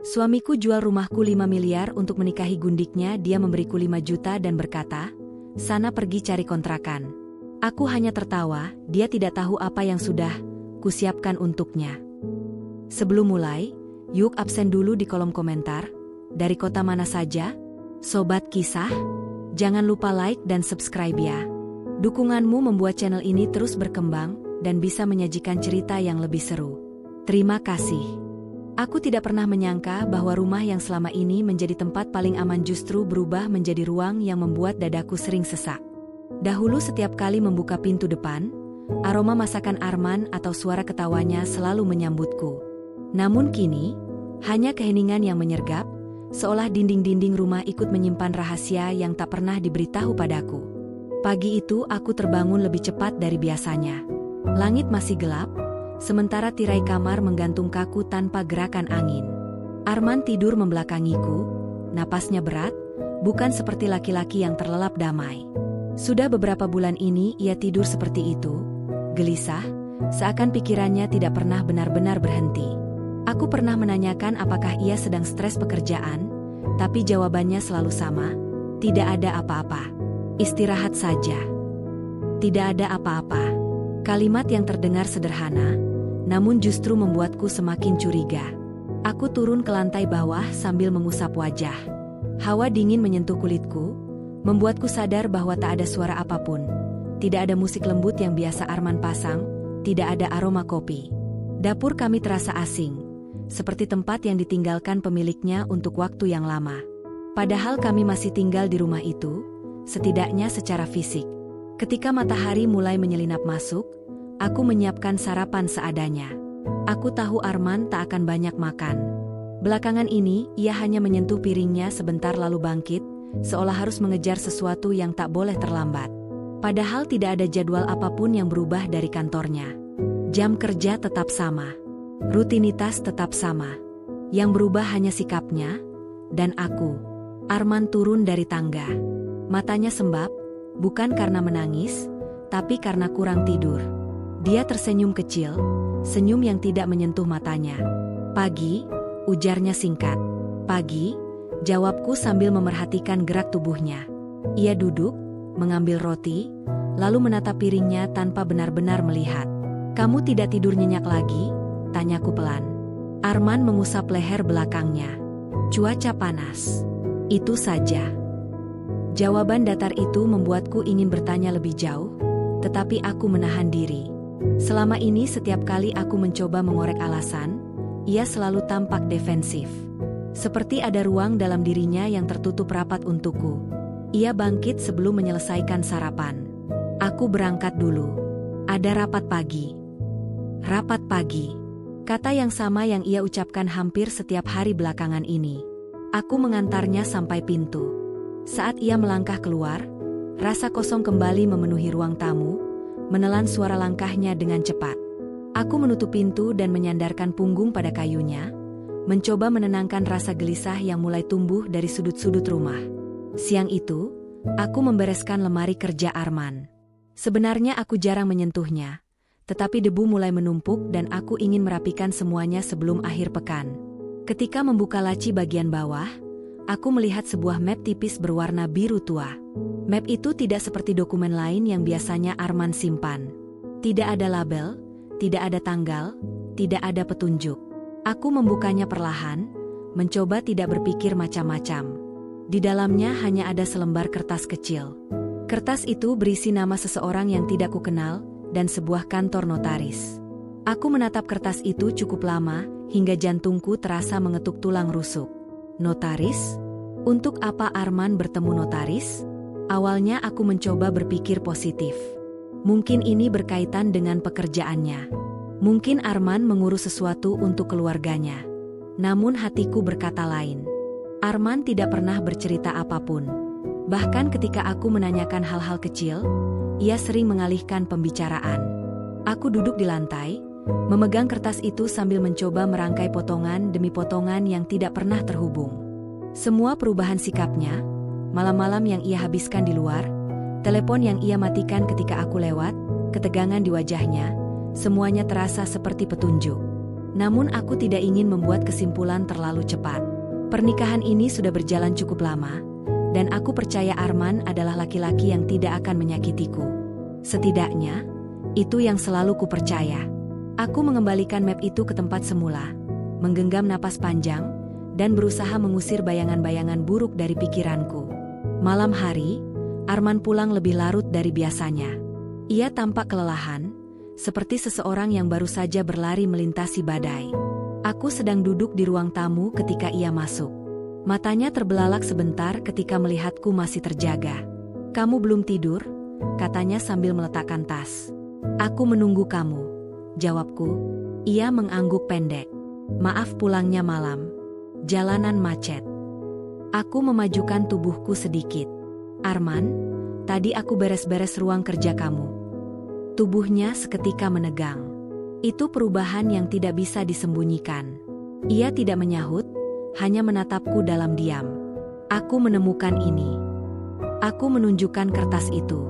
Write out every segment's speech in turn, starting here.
Suamiku jual rumahku 5 miliar untuk menikahi gundiknya, dia memberiku 5 juta dan berkata, sana pergi cari kontrakan. Aku hanya tertawa, dia tidak tahu apa yang sudah kusiapkan untuknya. Sebelum mulai, yuk absen dulu di kolom komentar. Dari kota mana saja? Sobat Kisah? Jangan lupa like dan subscribe ya. Dukunganmu membuat channel ini terus berkembang dan bisa menyajikan cerita yang lebih seru. Terima kasih. Aku tidak pernah menyangka bahwa rumah yang selama ini menjadi tempat paling aman justru berubah menjadi ruang yang membuat dadaku sering sesak. Dahulu setiap kali membuka pintu depan, aroma masakan Arman atau suara ketawanya selalu menyambutku. Namun kini, hanya keheningan yang menyergap, seolah dinding-dinding rumah ikut menyimpan rahasia yang tak pernah diberitahu padaku. Pagi itu aku terbangun lebih cepat dari biasanya. Langit masih gelap, sementara tirai kamar menggantung kaku tanpa gerakan angin. Arman tidur membelakangiku, napasnya berat, bukan seperti laki-laki yang terlelap damai. Sudah beberapa bulan ini ia tidur seperti itu, gelisah, seakan pikirannya tidak pernah benar-benar berhenti. Aku pernah menanyakan apakah ia sedang stres pekerjaan, tapi jawabannya selalu sama, tidak ada apa-apa. Istirahat saja. Tidak ada apa-apa. Kalimat yang terdengar sederhana, namun justru membuatku semakin curiga. Aku turun ke lantai bawah sambil mengusap wajah. Hawa dingin menyentuh kulitku, membuatku sadar bahwa tak ada suara apapun. Tidak ada musik lembut yang biasa Arman pasang, tidak ada aroma kopi. Dapur kami terasa asing, seperti tempat yang ditinggalkan pemiliknya untuk waktu yang lama. Padahal kami masih tinggal di rumah itu, setidaknya secara fisik. Ketika matahari mulai menyelinap masuk, aku menyiapkan sarapan seadanya. Aku tahu Arman tak akan banyak makan. Belakangan ini, ia hanya menyentuh piringnya sebentar lalu bangkit, seolah harus mengejar sesuatu yang tak boleh terlambat. Padahal tidak ada jadwal apapun yang berubah dari kantornya. Jam kerja tetap sama. Rutinitas tetap sama. Yang berubah hanya sikapnya, dan aku. Arman turun dari tangga. Matanya sembab, bukan karena menangis, tapi karena kurang tidur. Dia tersenyum kecil, senyum yang tidak menyentuh matanya. Pagi, ujarnya singkat. Pagi, jawabku sambil memerhatikan gerak tubuhnya. Ia duduk, mengambil roti, lalu menatap piringnya tanpa benar-benar melihat. Kamu tidak tidur nyenyak lagi? Tanyaku pelan. Arman mengusap leher belakangnya. Cuaca panas. Itu saja. Jawaban datar itu membuatku ingin bertanya lebih jauh, tetapi aku menahan diri. Selama ini setiap kali aku mencoba mengorek alasan, ia selalu tampak defensif. Seperti ada ruang dalam dirinya yang tertutup rapat untukku. Ia bangkit sebelum menyelesaikan sarapan. Aku berangkat dulu. Ada rapat pagi. Rapat pagi. Kata yang sama yang ia ucapkan hampir setiap hari belakangan ini. Aku mengantarnya sampai pintu. Saat ia melangkah keluar, rasa kosong kembali memenuhi ruang tamu, menelan suara langkahnya dengan cepat. Aku menutup pintu dan menyandarkan punggung pada kayunya, mencoba menenangkan rasa gelisah yang mulai tumbuh dari sudut-sudut rumah. Siang itu, aku membereskan lemari kerja Arman. Sebenarnya aku jarang menyentuhnya, tetapi debu mulai menumpuk dan aku ingin merapikan semuanya sebelum akhir pekan. Ketika membuka laci bagian bawah, aku melihat sebuah map tipis berwarna biru tua. Map itu tidak seperti dokumen lain yang biasanya Arman simpan. Tidak ada label, tidak ada tanggal, tidak ada petunjuk. Aku membukanya perlahan, mencoba tidak berpikir macam-macam. Di dalamnya hanya ada selembar kertas kecil. Kertas itu berisi nama seseorang yang tidak kukenal dan sebuah kantor notaris. Aku menatap kertas itu cukup lama, hingga jantungku terasa mengetuk tulang rusuk. Notaris? Untuk apa Arman bertemu notaris? Awalnya aku mencoba berpikir positif. Mungkin ini berkaitan dengan pekerjaannya. Mungkin Arman mengurus sesuatu untuk keluarganya. Namun hatiku berkata lain. Arman tidak pernah bercerita apapun. Bahkan ketika aku menanyakan hal-hal kecil, ia sering mengalihkan pembicaraan. Aku duduk di lantai, memegang kertas itu sambil mencoba merangkai potongan demi potongan yang tidak pernah terhubung. Semua perubahan sikapnya, malam-malam yang ia habiskan di luar, telepon yang ia matikan ketika aku lewat, ketegangan di wajahnya, semuanya terasa seperti petunjuk. Namun aku tidak ingin membuat kesimpulan terlalu cepat. Pernikahan ini sudah berjalan cukup lama, dan aku percaya Arman adalah laki-laki yang tidak akan menyakitiku. Setidaknya, itu yang selalu kupercaya. Aku mengembalikan map itu ke tempat semula, menggenggam napas panjang, dan berusaha mengusir bayangan-bayangan buruk dari pikiranku. Malam hari, Arman pulang lebih larut dari biasanya. Ia tampak kelelahan, seperti seseorang yang baru saja berlari melintasi badai. Aku sedang duduk di ruang tamu ketika ia masuk. Matanya terbelalak sebentar ketika melihatku masih terjaga. "Kamu belum tidur?" katanya sambil meletakkan tas. "Aku menunggu kamu," jawabku. Ia mengangguk pendek. "Maaf pulangnya malam. Jalanan macet." Aku memajukan tubuhku sedikit. "Arman, tadi aku beres-beres ruang kerja kamu." Tubuhnya seketika menegang. Itu perubahan yang tidak bisa disembunyikan. Ia tidak menyahut, hanya menatapku dalam diam. "Aku menemukan ini." Aku menunjukkan kertas itu.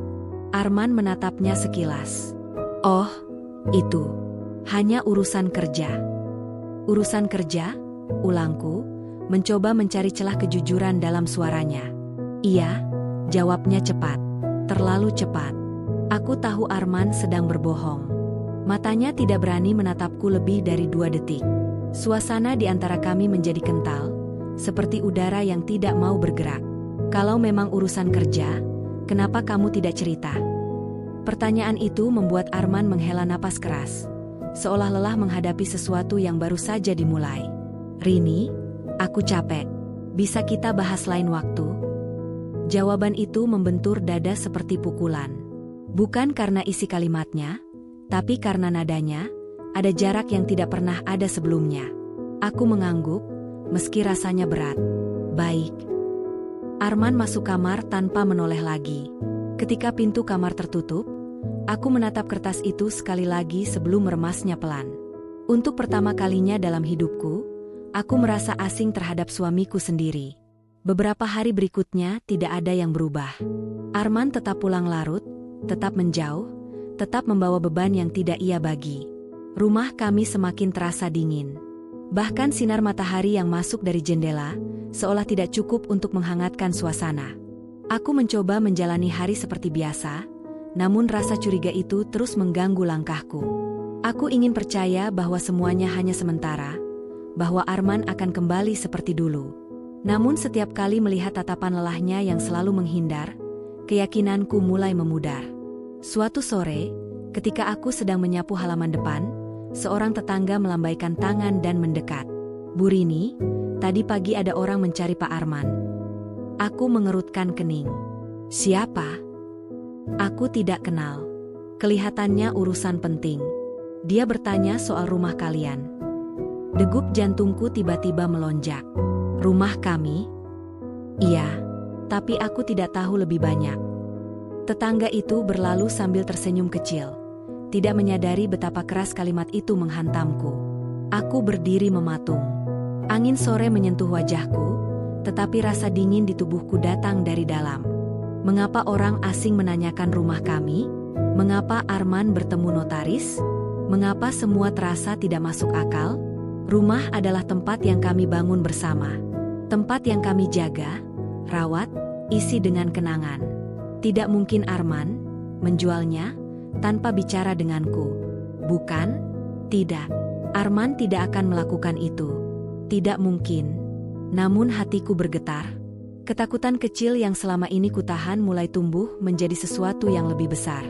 Arman menatapnya sekilas. "Oh, itu hanya urusan kerja." "Urusan kerja?" ulangku, mencoba mencari celah kejujuran dalam suaranya. "Iya," jawabnya cepat. Terlalu cepat. Aku tahu Arman sedang berbohong. Matanya tidak berani menatapku lebih dari 2 detik. Suasana di antara kami menjadi kental, seperti udara yang tidak mau bergerak. "Kalau memang urusan kerja, kenapa kamu tidak cerita?" Pertanyaan itu membuat Arman menghela napas keras, seolah lelah menghadapi sesuatu yang baru saja dimulai. "Rini, aku capek. Bisa kita bahas lain waktu?" Jawaban itu membentur dada seperti pukulan. Bukan karena isi kalimatnya, tapi karena nadanya, ada jarak yang tidak pernah ada sebelumnya. Aku mengangguk, meski rasanya berat. "Baik." Arman masuk kamar tanpa menoleh lagi. Ketika pintu kamar tertutup, aku menatap kertas itu sekali lagi sebelum meremasnya pelan. Untuk pertama kalinya dalam hidupku, aku merasa asing terhadap suamiku sendiri. Beberapa hari berikutnya tidak ada yang berubah. Arman tetap pulang larut, tetap menjauh, tetap membawa beban yang tidak ia bagi. Rumah kami semakin terasa dingin. Bahkan sinar matahari yang masuk dari jendela, seolah tidak cukup untuk menghangatkan suasana. Aku mencoba menjalani hari seperti biasa, namun rasa curiga itu terus mengganggu langkahku. Aku ingin percaya bahwa semuanya hanya sementara, bahwa Arman akan kembali seperti dulu. Namun setiap kali melihat tatapan lelahnya yang selalu menghindar, keyakinanku mulai memudar. Suatu sore, ketika aku sedang menyapu halaman depan, seorang tetangga melambaikan tangan dan mendekat. "Bu Rini, tadi pagi ada orang mencari Pak Arman." Aku mengerutkan kening. "Siapa?" "Aku tidak kenal. Kelihatannya urusan penting. Dia bertanya soal rumah kalian." Degup jantungku tiba-tiba melonjak. "Rumah kami?" "Iya, tapi aku tidak tahu lebih banyak." Tetangga itu berlalu sambil tersenyum kecil, tidak menyadari betapa keras kalimat itu menghantamku. Aku berdiri mematung. Angin sore menyentuh wajahku, tetapi rasa dingin di tubuhku datang dari dalam. Mengapa orang asing menanyakan rumah kami? Mengapa Arman bertemu notaris? Mengapa semua terasa tidak masuk akal? Rumah adalah tempat yang kami bangun bersama. Tempat yang kami jaga, rawat, isi dengan kenangan. Tidak mungkin Arman menjualnya tanpa bicara denganku. Bukan? Tidak. Arman tidak akan melakukan itu. Tidak mungkin. Namun hatiku bergetar. Ketakutan kecil yang selama ini kutahan mulai tumbuh menjadi sesuatu yang lebih besar.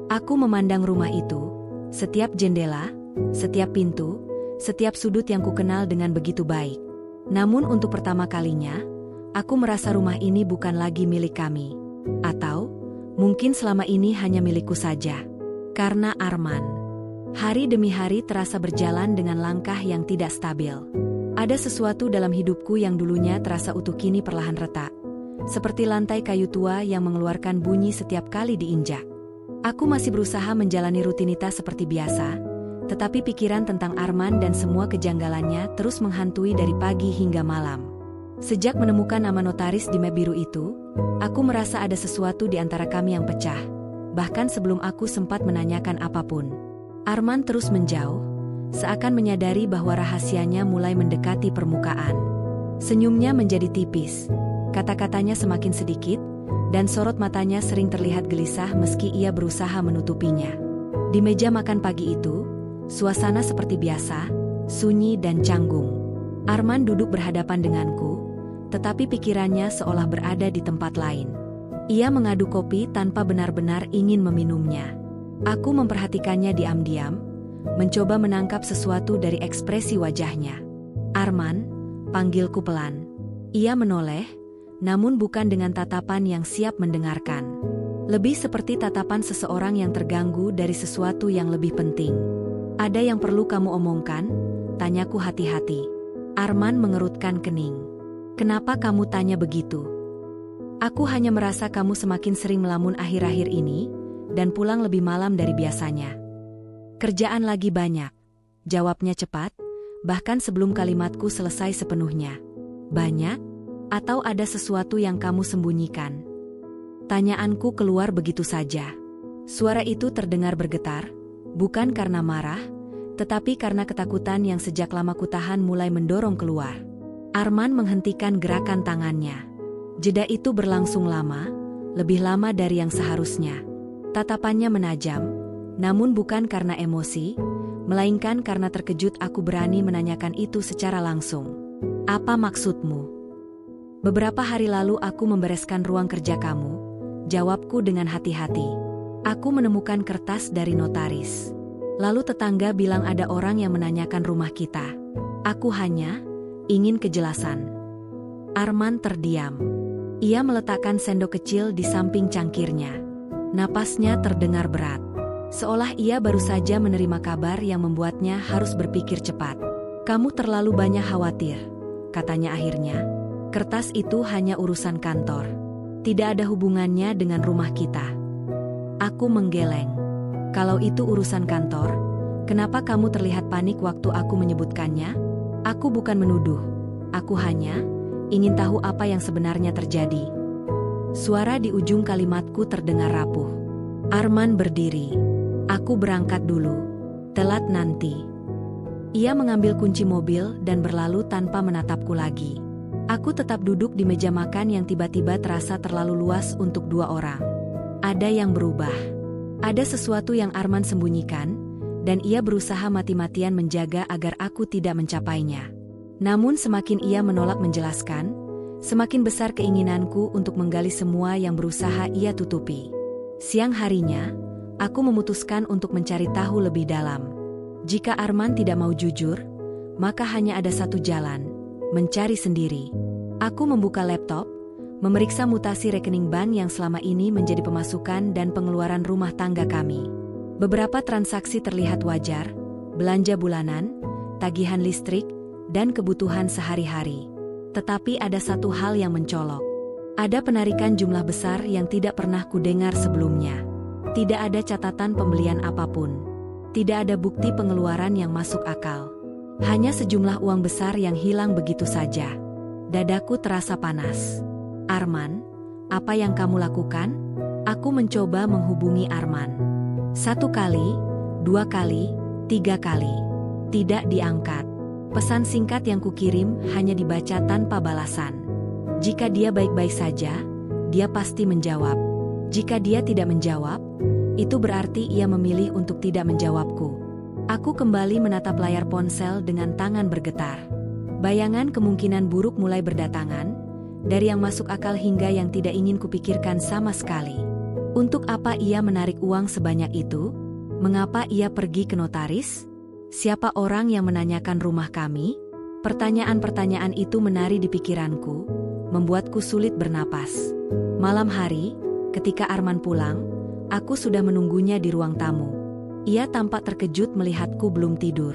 Aku memandang rumah itu, setiap jendela, setiap pintu, setiap sudut yang kukenal dengan begitu baik. Namun untuk pertama kalinya, aku merasa rumah ini bukan lagi milik kami. Atau, mungkin selama ini hanya milikku saja. Karena Arman. Hari demi hari terasa berjalan dengan langkah yang tidak stabil. Ada sesuatu dalam hidupku yang dulunya terasa utuh kini perlahan retak. Seperti lantai kayu tua yang mengeluarkan bunyi setiap kali diinjak. Aku masih berusaha menjalani rutinitas seperti biasa, tetapi pikiran tentang Arman dan semua kejanggalannya terus menghantui dari pagi hingga malam. Sejak menemukan nama notaris di map biru itu, aku merasa ada sesuatu di antara kami yang pecah, bahkan sebelum aku sempat menanyakan apapun. Arman terus menjauh, seakan menyadari bahwa rahasianya mulai mendekati permukaan. Senyumnya menjadi tipis, kata-katanya semakin sedikit, dan sorot matanya sering terlihat gelisah meski ia berusaha menutupinya. Di meja makan pagi itu, suasana seperti biasa, sunyi dan canggung. Arman duduk berhadapan denganku, tetapi pikirannya seolah berada di tempat lain. Ia mengaduk kopi tanpa benar-benar ingin meminumnya. Aku memperhatikannya diam-diam, mencoba menangkap sesuatu dari ekspresi wajahnya. "Arman," panggilku pelan. Ia menoleh, namun bukan dengan tatapan yang siap mendengarkan. Lebih seperti tatapan seseorang yang terganggu dari sesuatu yang lebih penting. "Ada yang perlu kamu omongkan?" tanyaku hati-hati. Arman mengerutkan kening. "Kenapa kamu tanya begitu?" "Aku hanya merasa kamu semakin sering melamun akhir-akhir ini, dan pulang lebih malam dari biasanya." "Kerjaan lagi banyak," jawabnya cepat, bahkan sebelum kalimatku selesai sepenuhnya. "Banyak? Atau ada sesuatu yang kamu sembunyikan?" Tanyaanku keluar begitu saja. Suara itu terdengar bergetar, bukan karena marah, tetapi karena ketakutan yang sejak lama kutahan mulai mendorong keluar. Arman menghentikan gerakan tangannya. Jeda itu berlangsung lama, lebih lama dari yang seharusnya. Tatapannya menajam, namun bukan karena emosi, melainkan karena terkejut aku berani menanyakan itu secara langsung. "Apa maksudmu?" "Beberapa hari lalu aku membereskan ruang kerja kamu," jawabku dengan hati-hati. "Aku menemukan kertas dari notaris. Lalu tetangga bilang ada orang yang menanyakan rumah kita. Aku hanya ingin kejelasan." Arman terdiam. Ia meletakkan sendok kecil di samping cangkirnya. Napasnya terdengar berat, seolah ia baru saja menerima kabar yang membuatnya harus berpikir cepat. "Kamu terlalu banyak khawatir," katanya akhirnya. "Kertas itu hanya urusan kantor. Tidak ada hubungannya dengan rumah kita." Aku menggeleng. "Kalau itu urusan kantor, kenapa kamu terlihat panik waktu aku menyebutkannya?" "Aku bukan menuduh. Aku hanya ingin tahu apa yang sebenarnya terjadi." Suara di ujung kalimatku terdengar rapuh. Arman berdiri. "Aku berangkat dulu. Telat nanti." Ia mengambil kunci mobil dan berlalu tanpa menatapku lagi. Aku tetap duduk di meja makan yang tiba-tiba terasa terlalu luas untuk dua orang. Ada yang berubah. Ada sesuatu yang Arman sembunyikan, dan ia berusaha mati-matian menjaga agar aku tidak mencapainya. Namun semakin ia menolak menjelaskan, semakin besar keinginanku untuk menggali semua yang berusaha ia tutupi. Siang harinya, aku memutuskan untuk mencari tahu lebih dalam. Jika Arman tidak mau jujur, maka hanya ada satu jalan, mencari sendiri. Aku membuka laptop, memeriksa mutasi rekening bank yang selama ini menjadi pemasukan dan pengeluaran rumah tangga kami. Beberapa transaksi terlihat wajar, belanja bulanan, tagihan listrik, dan kebutuhan sehari-hari. Tetapi ada satu hal yang mencolok. Ada penarikan jumlah besar yang tidak pernah kudengar sebelumnya. Tidak ada catatan pembelian apapun. Tidak ada bukti pengeluaran yang masuk akal. Hanya sejumlah uang besar yang hilang begitu saja. Dadaku terasa panas. "Arman, apa yang kamu lakukan?" Aku mencoba menghubungi Arman. 1 kali, 2 kali, 3 kali. Tidak diangkat. Pesan singkat yang kukirim hanya dibaca tanpa balasan. Jika dia baik-baik saja, dia pasti menjawab. Jika dia tidak menjawab, itu berarti ia memilih untuk tidak menjawabku. Aku kembali menatap layar ponsel dengan tangan bergetar. Bayangan kemungkinan buruk mulai berdatangan, dari yang masuk akal hingga yang tidak ingin kupikirkan sama sekali. Untuk apa ia menarik uang sebanyak itu? Mengapa ia pergi ke notaris? Siapa orang yang menanyakan rumah kami? Pertanyaan-pertanyaan itu menari di pikiranku, membuatku sulit bernapas. Malam hari, ketika Arman pulang, aku sudah menunggunya di ruang tamu. Ia tampak terkejut melihatku belum tidur.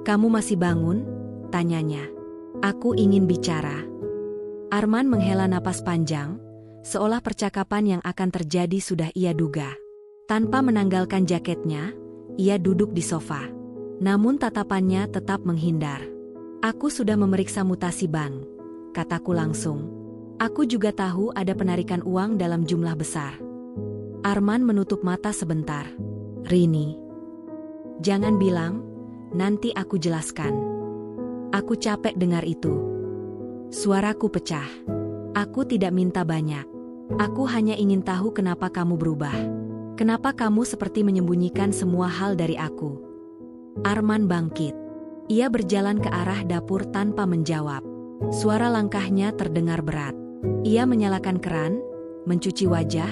"Kamu masih bangun?" tanyanya. "Aku ingin bicara." Arman menghela napas panjang, seolah percakapan yang akan terjadi sudah ia duga. Tanpa menanggalkan jaketnya, ia duduk di sofa. Namun tatapannya tetap menghindar. "Aku sudah memeriksa mutasi bank," kataku langsung. "Aku juga tahu ada penarikan uang dalam jumlah besar." Arman menutup mata sebentar. "Rini, jangan bilang Nanti aku jelaskan. Aku capek dengar itu. Suaraku pecah. Aku tidak minta banyak. Aku hanya ingin tahu kenapa kamu berubah. Kenapa kamu seperti menyembunyikan semua hal dari aku? Arman bangkit. Ia berjalan ke arah dapur tanpa menjawab. Suara langkahnya terdengar berat. Ia menyalakan keran, mencuci wajah,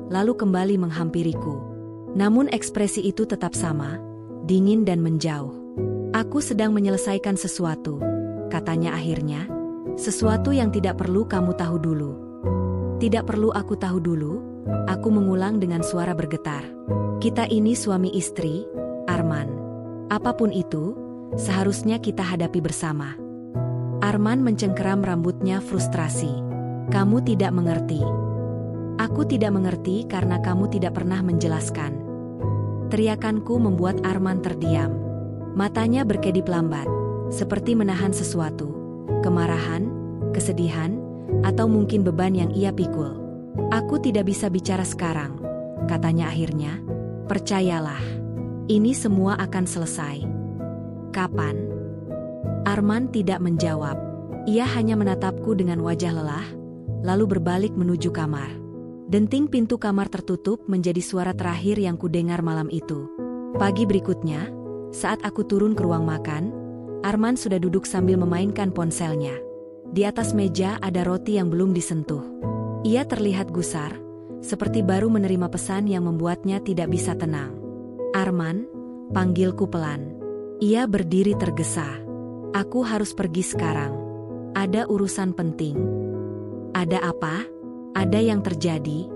lalu kembali menghampiriku. Namun ekspresi itu tetap sama, dingin dan menjauh. Aku sedang menyelesaikan sesuatu, katanya akhirnya. Sesuatu yang tidak perlu kamu tahu dulu. Tidak perlu aku tahu dulu, aku mengulang dengan suara bergetar. Kita ini suami istri, Arman. Apapun itu, seharusnya kita hadapi bersama. Arman mencengkeram rambutnya frustrasi. Kamu tidak mengerti. Aku tidak mengerti karena kamu tidak pernah menjelaskan. Teriakanku membuat Arman terdiam. Matanya berkedip lambat, seperti menahan sesuatu. Kemarahan, kesedihan, atau mungkin beban yang ia pikul. Aku tidak bisa bicara sekarang, katanya akhirnya. Percayalah, ini semua akan selesai. Kapan? Arman tidak menjawab. Ia hanya menatapku dengan wajah lelah, lalu berbalik menuju kamar. Denting pintu kamar tertutup menjadi suara terakhir yang kudengar malam itu. Pagi berikutnya, saat aku turun ke ruang makan, Arman sudah duduk sambil memainkan ponselnya. Di atas meja ada roti yang belum disentuh. Ia terlihat gusar, seperti baru menerima pesan yang membuatnya tidak bisa tenang. Arman, panggilku pelan. Ia berdiri tergesa. Aku harus pergi sekarang. Ada urusan penting. Ada apa? Ada yang terjadi?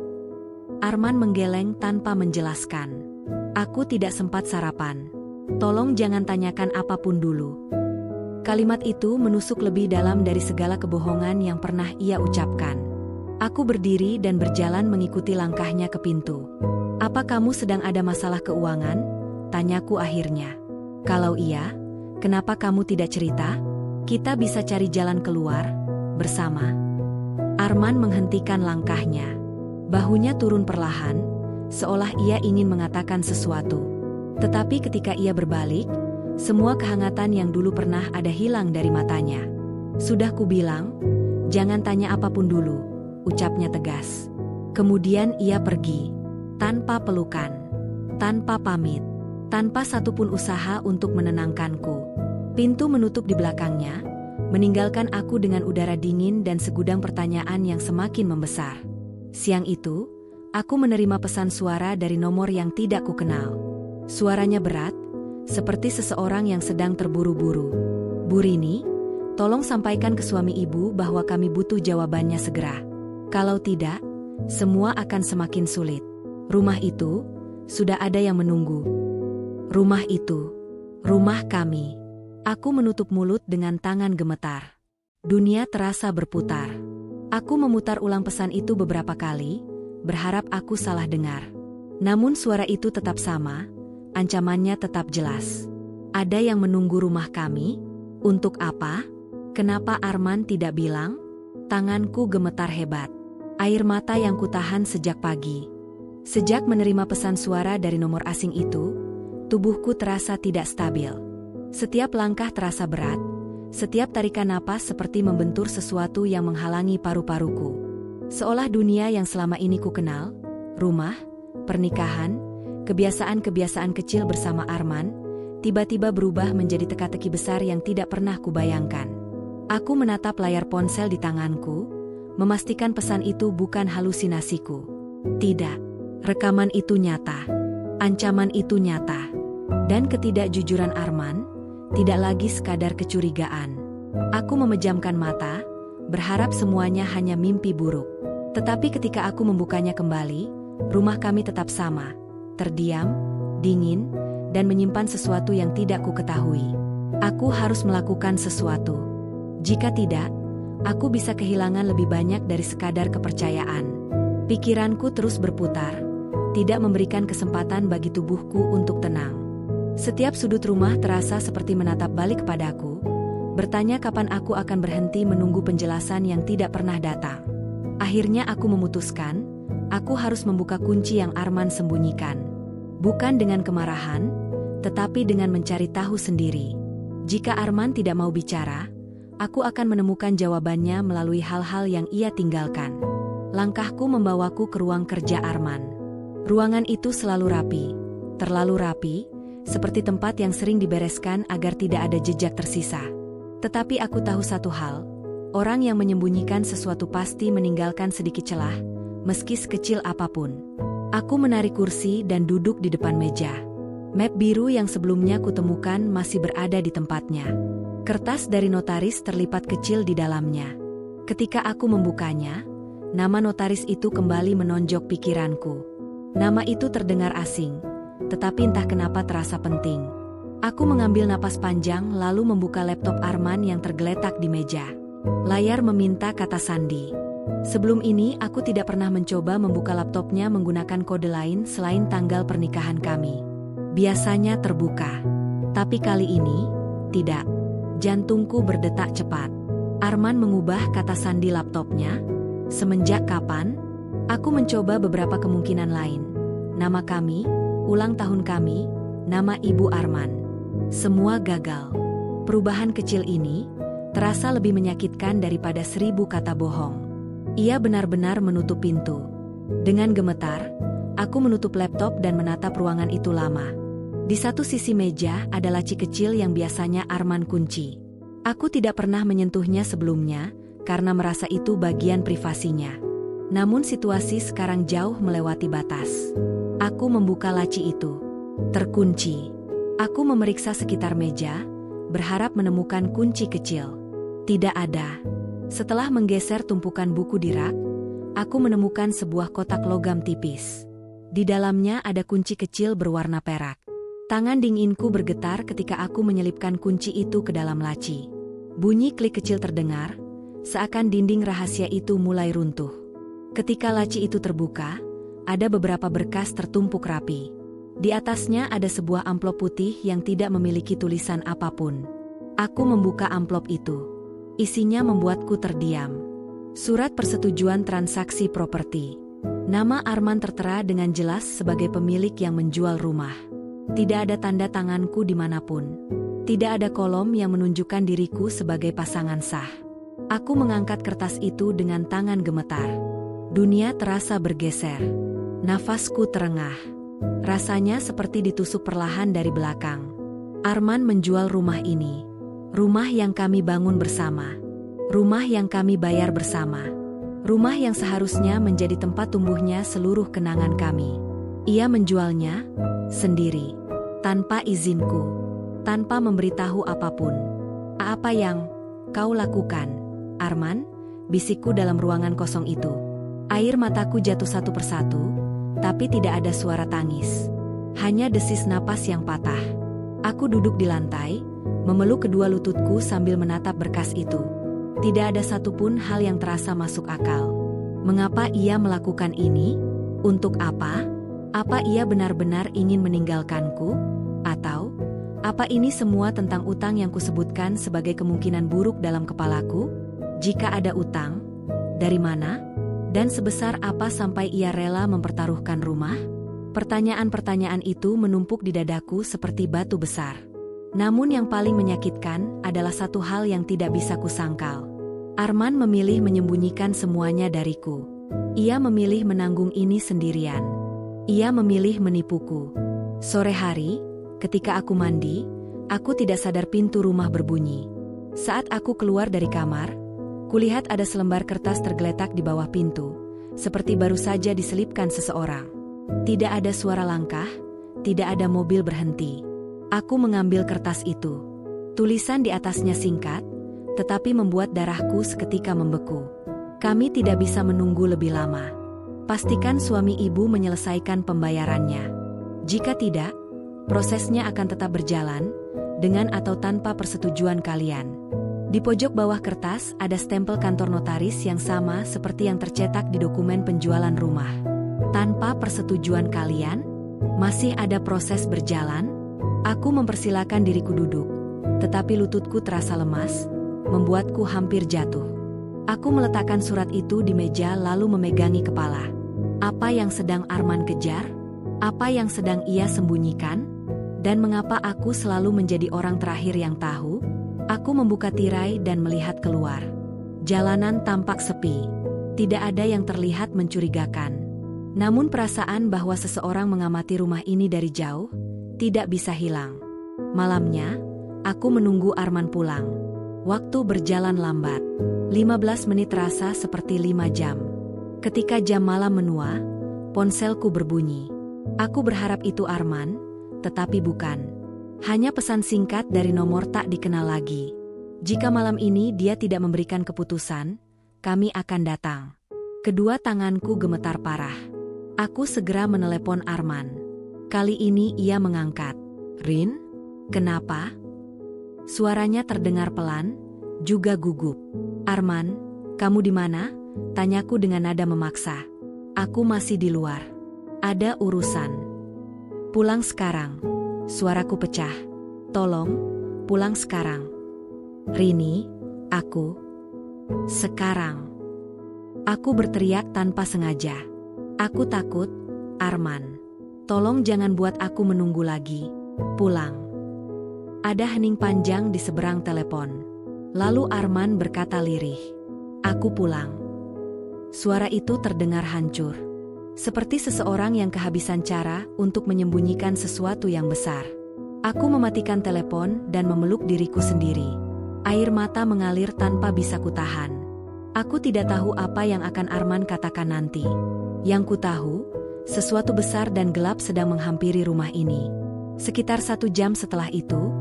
Arman menggeleng tanpa menjelaskan. Aku tidak sempat sarapan. Tolong jangan tanyakan apapun dulu. Kalimat itu menusuk lebih dalam dari segala kebohongan yang pernah ia ucapkan. Aku berdiri dan berjalan mengikuti langkahnya ke pintu. Apa kamu sedang ada masalah keuangan? Tanyaku akhirnya. Kalau iya, kenapa kamu tidak cerita? Kita bisa cari jalan keluar bersama. Arman menghentikan langkahnya. Bahunya turun perlahan, seolah ia ingin mengatakan sesuatu. Tetapi ketika ia berbalik, semua kehangatan yang dulu pernah ada hilang dari matanya. Sudah kubilang, jangan tanya apapun dulu, ucapnya tegas. Kemudian ia pergi, tanpa pelukan, tanpa pamit, tanpa satupun usaha untuk menenangkanku. Pintu menutup di belakangnya, meninggalkan aku dengan udara dingin dan segudang pertanyaan yang semakin membesar. Siang itu, aku menerima pesan suara dari nomor yang tidak kukenal. Suaranya berat, seperti seseorang yang sedang terburu-buru. Bu Rini, tolong sampaikan ke suami ibu bahwa kami butuh jawabannya segera. Kalau tidak, semua akan semakin sulit. Rumah itu, sudah ada yang menunggu. Rumah itu, rumah kami. Aku menutup mulut dengan tangan gemetar. Dunia terasa berputar. Aku memutar ulang pesan itu beberapa kali, berharap aku salah dengar. Namun suara itu tetap sama. Ancamannya tetap jelas. Ada yang menunggu rumah kami? Untuk apa? Kenapa Arman tidak bilang? Tanganku gemetar hebat. Air mata yang kutahan sejak pagi. Sejak menerima pesan suara dari nomor asing itu, tubuhku terasa tidak stabil. Setiap langkah terasa berat, setiap tarikan napas seperti membentur sesuatu yang menghalangi paru-paruku. Seolah dunia yang selama ini kukenal, rumah, pernikahan, kebiasaan-kebiasaan kecil bersama Arman, tiba-tiba berubah menjadi teka-teki besar yang tidak pernah kubayangkan. Aku menatap layar ponsel di tanganku, memastikan pesan itu bukan halusinasiku. Tidak, rekaman itu nyata. Ancaman itu nyata. Dan ketidakjujuran Arman, tidak lagi sekadar kecurigaan. Aku memejamkan mata, berharap semuanya hanya mimpi buruk. Tetapi ketika aku membukanya kembali, rumah kami tetap sama. Terdiam, dingin, dan menyimpan sesuatu yang tidak ku ketahui. Aku harus melakukan sesuatu. Jika tidak, aku bisa kehilangan lebih banyak dari sekadar kepercayaan. Pikiranku terus berputar, tidak memberikan kesempatan bagi tubuhku untuk tenang. Setiap sudut rumah terasa seperti menatap balik kepadaku, bertanya kapan aku akan berhenti menunggu penjelasan yang tidak pernah datang. Akhirnya aku memutuskan, aku harus membuka kunci yang Arman sembunyikan. Bukan dengan kemarahan, tetapi dengan mencari tahu sendiri. Jika Arman tidak mau bicara, aku akan menemukan jawabannya melalui hal-hal yang ia tinggalkan. Langkahku membawaku ke ruang kerja Arman. Ruangan itu selalu rapi, terlalu rapi, seperti tempat yang sering dibereskan agar tidak ada jejak tersisa. Tetapi aku tahu satu hal, orang yang menyembunyikan sesuatu pasti meninggalkan sedikit celah, meski sekecil apapun. Aku menarik kursi dan duduk di depan meja. Map biru yang sebelumnya kutemukan masih berada di tempatnya. Kertas dari notaris terlipat kecil di dalamnya. Ketika aku membukanya, nama notaris itu kembali menonjok pikiranku. Nama itu terdengar asing, tetapi entah kenapa terasa penting. Aku mengambil napas panjang lalu membuka laptop Arman yang tergeletak di meja. Layar meminta kata sandi. Sebelum ini aku tidak pernah mencoba membuka laptopnya menggunakan kode lain selain tanggal pernikahan kami. Biasanya terbuka. Tapi kali ini, tidak. Jantungku berdetak cepat. Arman mengubah kata sandi laptopnya. Semenjak kapan? Aku mencoba beberapa kemungkinan lain. Nama kami, ulang tahun kami, nama ibu Arman. Semua gagal. Perubahan kecil ini terasa lebih menyakitkan daripada 1000 kata bohong. Ia benar-benar menutup pintu. Dengan gemetar, aku menutup laptop dan menatap ruangan itu lama. Di satu sisi meja ada laci kecil yang biasanya Arman kunci. Aku tidak pernah menyentuhnya sebelumnya, karena merasa itu bagian privasinya. Namun situasi sekarang jauh melewati batas. Aku membuka laci itu. Terkunci. Aku memeriksa sekitar meja, berharap menemukan kunci kecil. Tidak ada. Setelah menggeser tumpukan buku di rak, aku menemukan sebuah kotak logam tipis. Di dalamnya ada kunci kecil berwarna perak. Tangan dinginku bergetar ketika aku menyelipkan kunci itu ke dalam laci. Bunyi klik kecil terdengar, seakan dinding rahasia itu mulai runtuh. Ketika laci itu terbuka, ada beberapa berkas tertumpuk rapi. Di atasnya ada sebuah amplop putih yang tidak memiliki tulisan apapun. Aku membuka amplop itu. Isinya membuatku terdiam. Surat persetujuan transaksi properti. Nama Arman tertera dengan jelas sebagai pemilik yang menjual rumah. Tidak ada tanda tanganku dimanapun. Tidak ada kolom yang menunjukkan diriku sebagai pasangan sah. Aku mengangkat kertas itu dengan tangan gemetar. Dunia terasa bergeser. Nafasku terengah. Rasanya seperti ditusuk perlahan dari belakang. Arman menjual rumah ini. Rumah yang kami bangun bersama. Rumah yang kami bayar bersama. Rumah yang seharusnya menjadi tempat tumbuhnya seluruh kenangan kami. Ia menjualnya sendiri, tanpa izinku, tanpa memberitahu apapun. Apa yang kau lakukan, Arman? Bisikku dalam ruangan kosong itu. Air mataku jatuh satu persatu, tapi tidak ada suara tangis. Hanya desis napas yang patah. Aku duduk di lantai, memeluk kedua lututku sambil menatap berkas itu. Tidak ada satupun hal yang terasa masuk akal. Mengapa ia melakukan ini? Untuk apa? Apa ia benar-benar ingin meninggalkanku? Atau, apa ini semua tentang utang yang kusebutkan sebagai kemungkinan buruk dalam kepalaku? Jika ada utang, dari mana? Dan sebesar apa sampai ia rela mempertaruhkan rumah? Pertanyaan-pertanyaan itu menumpuk di dadaku seperti batu besar. Namun yang paling menyakitkan adalah satu hal yang tidak bisa kusangkal. Arman memilih menyembunyikan semuanya dariku. Ia memilih menanggung ini sendirian. Ia memilih menipuku. Sore hari, ketika aku mandi, aku tidak sadar pintu rumah berbunyi. Saat aku keluar dari kamar, kulihat ada selembar kertas tergeletak di bawah pintu, seperti baru saja diselipkan seseorang. Tidak ada suara langkah, tidak ada mobil berhenti. Aku mengambil kertas itu. Tulisan di atasnya singkat, tetapi membuat darahku seketika membeku. Kami tidak bisa menunggu lebih lama. Pastikan suami ibu menyelesaikan pembayarannya. Jika tidak, prosesnya akan tetap berjalan, dengan atau tanpa persetujuan kalian. Di pojok bawah kertas ada stempel kantor notaris yang sama seperti yang tercetak di dokumen penjualan rumah. Tanpa persetujuan kalian, masih ada proses berjalan. Aku mempersilakan diriku duduk, tetapi lututku terasa lemas, membuatku hampir jatuh. Aku meletakkan surat itu di meja lalu memegangi kepala. Apa yang sedang Arman kejar? Apa yang sedang ia sembunyikan? Dan mengapa aku selalu menjadi orang terakhir yang tahu? Aku membuka tirai dan melihat keluar. Jalanan tampak sepi. Tidak ada yang terlihat mencurigakan. Namun perasaan bahwa seseorang mengamati rumah ini dari jauh tidak bisa hilang. Malamnya, aku menunggu Arman pulang. Waktu berjalan lambat. 15 menit terasa seperti 5 jam. Ketika jam malam menua, ponselku berbunyi. Aku berharap itu Arman, tetapi bukan. Hanya pesan singkat dari nomor tak dikenal lagi. Jika malam ini dia tidak memberikan keputusan, kami akan datang. Kedua tanganku gemetar parah. Aku segera menelepon Arman. Kali ini ia mengangkat. "Rin, kenapa?" Suaranya terdengar pelan, juga gugup. "Arman, kamu di mana?" Tanyaku dengan nada memaksa. "Aku masih di luar. Ada urusan." "Pulang sekarang." Suaraku pecah. "Tolong, pulang sekarang." "Rini, aku..." "Sekarang." Aku berteriak tanpa sengaja. "Aku takut, Arman. Tolong jangan buat aku menunggu lagi. Pulang." Ada hening panjang di seberang telepon. Lalu Arman berkata lirih, "Aku pulang." Suara itu terdengar hancur. Seperti seseorang yang kehabisan cara untuk menyembunyikan sesuatu yang besar. Aku mematikan telepon dan memeluk diriku sendiri. Air mata mengalir tanpa bisa kutahan. Aku tidak tahu apa yang akan Arman katakan nanti. Yang ku tahu, sesuatu besar dan gelap sedang menghampiri rumah ini. Sekitar 1 jam setelah itu,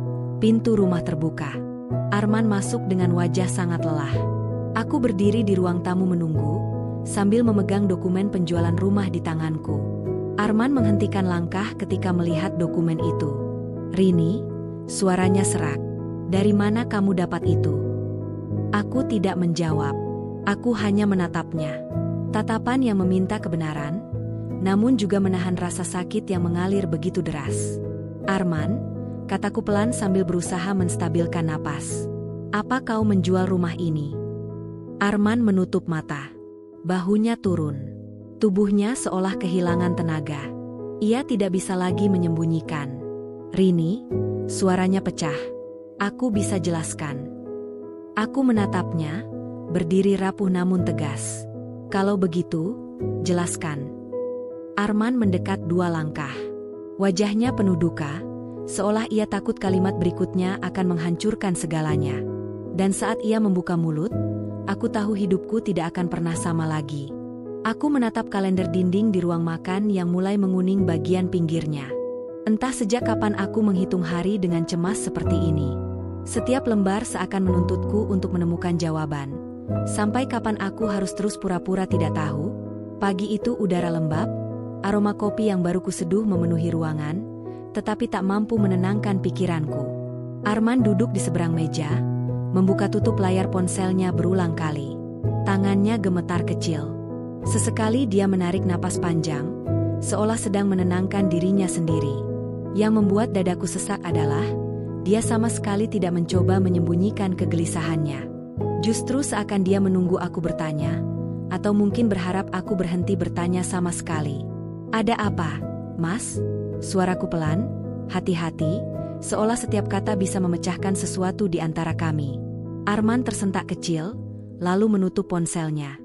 pintu rumah terbuka. Arman masuk dengan wajah sangat lelah. Aku berdiri di ruang tamu menunggu, sambil memegang dokumen penjualan rumah di tanganku. Arman menghentikan langkah ketika melihat dokumen itu. "Rini," suaranya serak. "Dari mana kamu dapat itu?" Aku tidak menjawab. Aku hanya menatapnya. Tatapan yang meminta kebenaran, namun juga menahan rasa sakit yang mengalir begitu deras. "Arman," kataku pelan sambil berusaha menstabilkan napas. "Apa kau menjual rumah ini?" Arman menutup mata. Bahunya turun. Tubuhnya seolah kehilangan tenaga. Ia tidak bisa lagi menyembunyikan. "Rini," suaranya pecah. "Aku bisa jelaskan." Aku menatapnya, berdiri rapuh namun tegas. "Kalau begitu, jelaskan." Arman mendekat 2 langkah. Wajahnya penuh duka, seolah ia takut kalimat berikutnya akan menghancurkan segalanya. Dan saat ia membuka mulut, aku tahu hidupku tidak akan pernah sama lagi. Aku menatap kalender dinding di ruang makan yang mulai menguning bagian pinggirnya. Entah sejak kapan aku menghitung hari dengan cemas seperti ini. Setiap lembar seakan menuntutku untuk menemukan jawaban. Sampai kapan aku harus terus pura-pura tidak tahu? Pagi itu udara lembab, aroma kopi yang baru kuseduh memenuhi ruangan, tetapi tak mampu menenangkan pikiranku. Arman duduk di seberang meja, membuka tutup layar ponselnya berulang kali. Tangannya gemetar kecil. Sesekali dia menarik napas panjang, seolah sedang menenangkan dirinya sendiri. Yang membuat dadaku sesak adalah, dia sama sekali tidak mencoba menyembunyikan kegelisahannya. Justru seakan dia menunggu aku bertanya, atau mungkin berharap aku berhenti bertanya sama sekali. "Ada apa, Mas?" Suaraku pelan, hati-hati, seolah setiap kata bisa memecahkan sesuatu di antara kami. Arman tersentak kecil, lalu menutup ponselnya.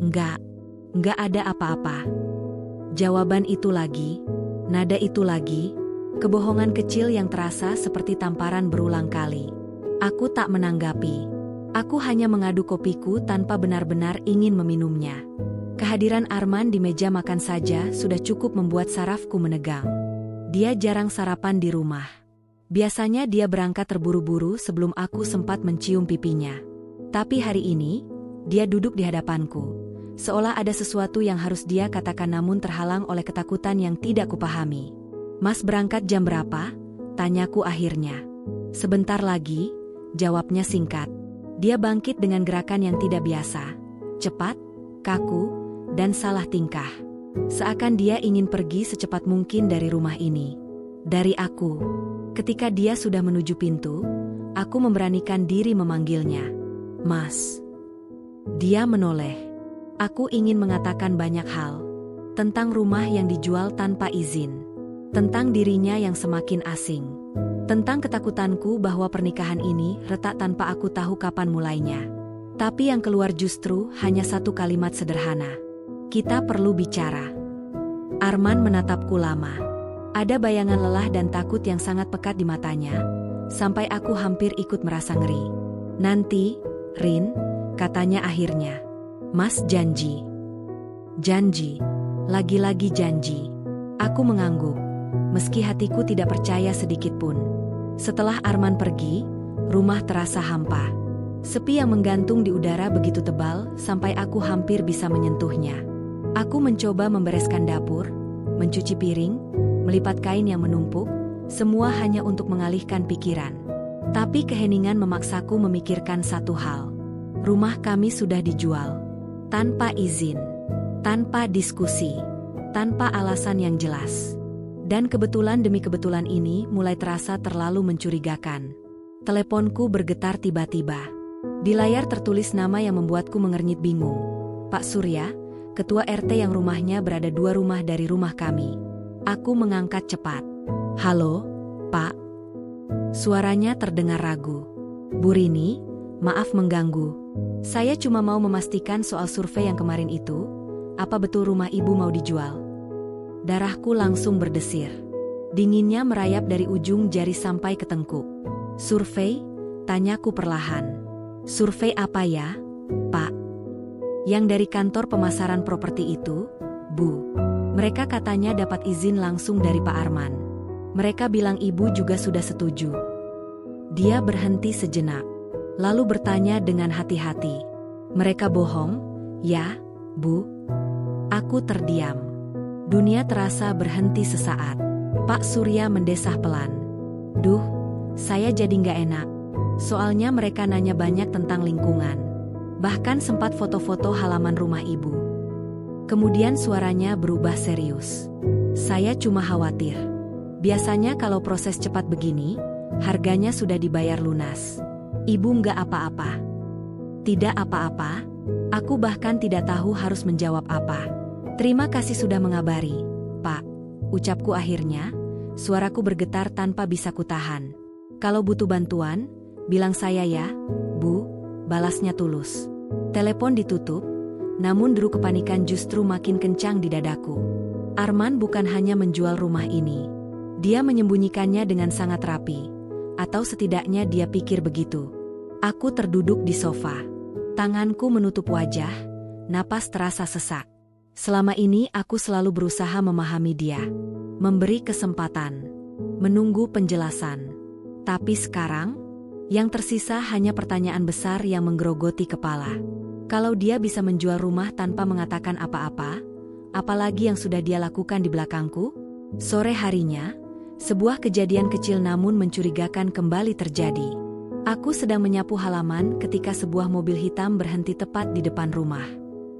Enggak ada apa-apa." Jawaban itu lagi, nada itu lagi, kebohongan kecil yang terasa seperti tamparan berulang kali. Aku tak menanggapi. Aku hanya mengaduk kopiku tanpa benar-benar ingin meminumnya. Kehadiran Arman di meja makan saja sudah cukup membuat sarafku menegang. Dia jarang sarapan di rumah. Biasanya dia berangkat terburu-buru sebelum aku sempat mencium pipinya. Tapi hari ini, dia duduk di hadapanku. Seolah ada sesuatu yang harus dia katakan namun terhalang oleh ketakutan yang tidak kupahami. "Mas berangkat jam berapa?" Tanyaku akhirnya. "Sebentar lagi," jawabnya singkat. Dia bangkit dengan gerakan yang tidak biasa. Cepat, kaku, dan salah tingkah. Seakan dia ingin pergi secepat mungkin dari rumah ini. Dari aku. Ketika dia sudah menuju pintu, aku memberanikan diri memanggilnya. "Mas." Dia menoleh. Aku ingin mengatakan banyak hal. Tentang rumah yang dijual tanpa izin. Tentang dirinya yang semakin asing. Tentang ketakutanku bahwa pernikahan ini retak tanpa aku tahu kapan mulainya. Tapi yang keluar justru hanya satu kalimat sederhana. Kita perlu bicara. Arman menatapku lama. Ada bayangan lelah dan takut yang sangat pekat di matanya, sampai aku hampir ikut merasa ngeri. Nanti, Rin, katanya akhirnya. Mas janji. Janji. Lagi-lagi janji. Aku mengangguk, meski hatiku tidak percaya sedikit pun. Setelah Arman pergi, rumah terasa hampa. Sepi yang menggantung di udara begitu tebal sampai aku hampir bisa menyentuhnya. Aku mencoba membereskan dapur, mencuci piring, melipat kain yang menumpuk, semua hanya untuk mengalihkan pikiran. Tapi keheningan memaksaku memikirkan satu hal. Rumah kami sudah dijual. Tanpa izin, tanpa diskusi, tanpa alasan yang jelas. Dan kebetulan demi kebetulan ini mulai terasa terlalu mencurigakan. Teleponku bergetar tiba-tiba. Di layar tertulis nama yang membuatku mengernyit bingung. Pak Surya, ketua RT yang rumahnya berada 2 rumah dari rumah kami. Aku mengangkat cepat. Halo, Pak. Suaranya terdengar ragu. Bu Rini, maaf mengganggu. Saya cuma mau memastikan soal survei yang kemarin itu. Apa betul rumah ibu mau dijual? Darahku langsung berdesir. Dinginnya merayap dari ujung jari sampai ke tengkuk. Survei? Tanyaku perlahan. Survei apa ya, Pak? Yang dari kantor pemasaran properti itu, Bu. Mereka katanya dapat izin langsung dari Pak Arman. Mereka bilang ibu juga sudah setuju. Dia berhenti sejenak, lalu bertanya dengan hati-hati. Mereka bohong, ya, Bu? Aku terdiam. Dunia terasa berhenti sesaat. Pak Surya mendesah pelan. Duh, saya jadi nggak enak. Soalnya mereka nanya banyak tentang lingkungan. Bahkan sempat foto-foto halaman rumah ibu. Kemudian suaranya berubah serius. Saya cuma khawatir. Biasanya kalau proses cepat begini, harganya sudah dibayar lunas. Ibu nggak apa-apa. Tidak apa-apa. Aku bahkan tidak tahu harus menjawab apa. Terima kasih sudah mengabari, Pak. Ucapku akhirnya, suaraku bergetar tanpa bisa kutahan. Kalau butuh bantuan, bilang saya ya, Bu, balasnya tulus. Telepon ditutup, namun deru kepanikan justru makin kencang di dadaku. Arman bukan hanya menjual rumah ini. Dia menyembunyikannya dengan sangat rapi. Atau setidaknya dia pikir begitu. Aku terduduk di sofa. Tanganku menutup wajah, napas terasa sesak. Selama ini aku selalu berusaha memahami dia. Memberi kesempatan. Menunggu penjelasan. Tapi sekarang, yang tersisa hanya pertanyaan besar yang menggerogoti kepala. Kalau dia bisa menjual rumah tanpa mengatakan apa-apa, apalagi yang sudah dia lakukan di belakangku? Sore harinya, sebuah kejadian kecil namun mencurigakan kembali terjadi. Aku sedang menyapu halaman ketika sebuah mobil hitam berhenti tepat di depan rumah.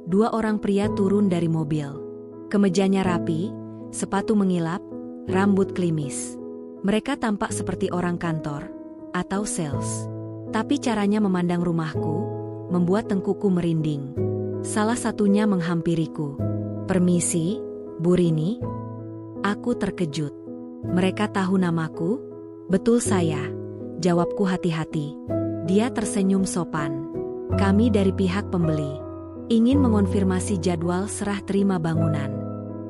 2 orang pria turun dari mobil. Kemejanya rapi, sepatu mengilap, rambut klimis. Mereka tampak seperti orang kantor atau sales. Tapi caranya memandang rumahku membuat tengkukku merinding. Salah satunya menghampiriku. Permisi, Bu Rini. Aku terkejut. Mereka tahu namaku? Betul saya. Jawabku hati-hati. Dia tersenyum sopan. Kami dari pihak pembeli. Ingin mengonfirmasi jadwal serah terima bangunan.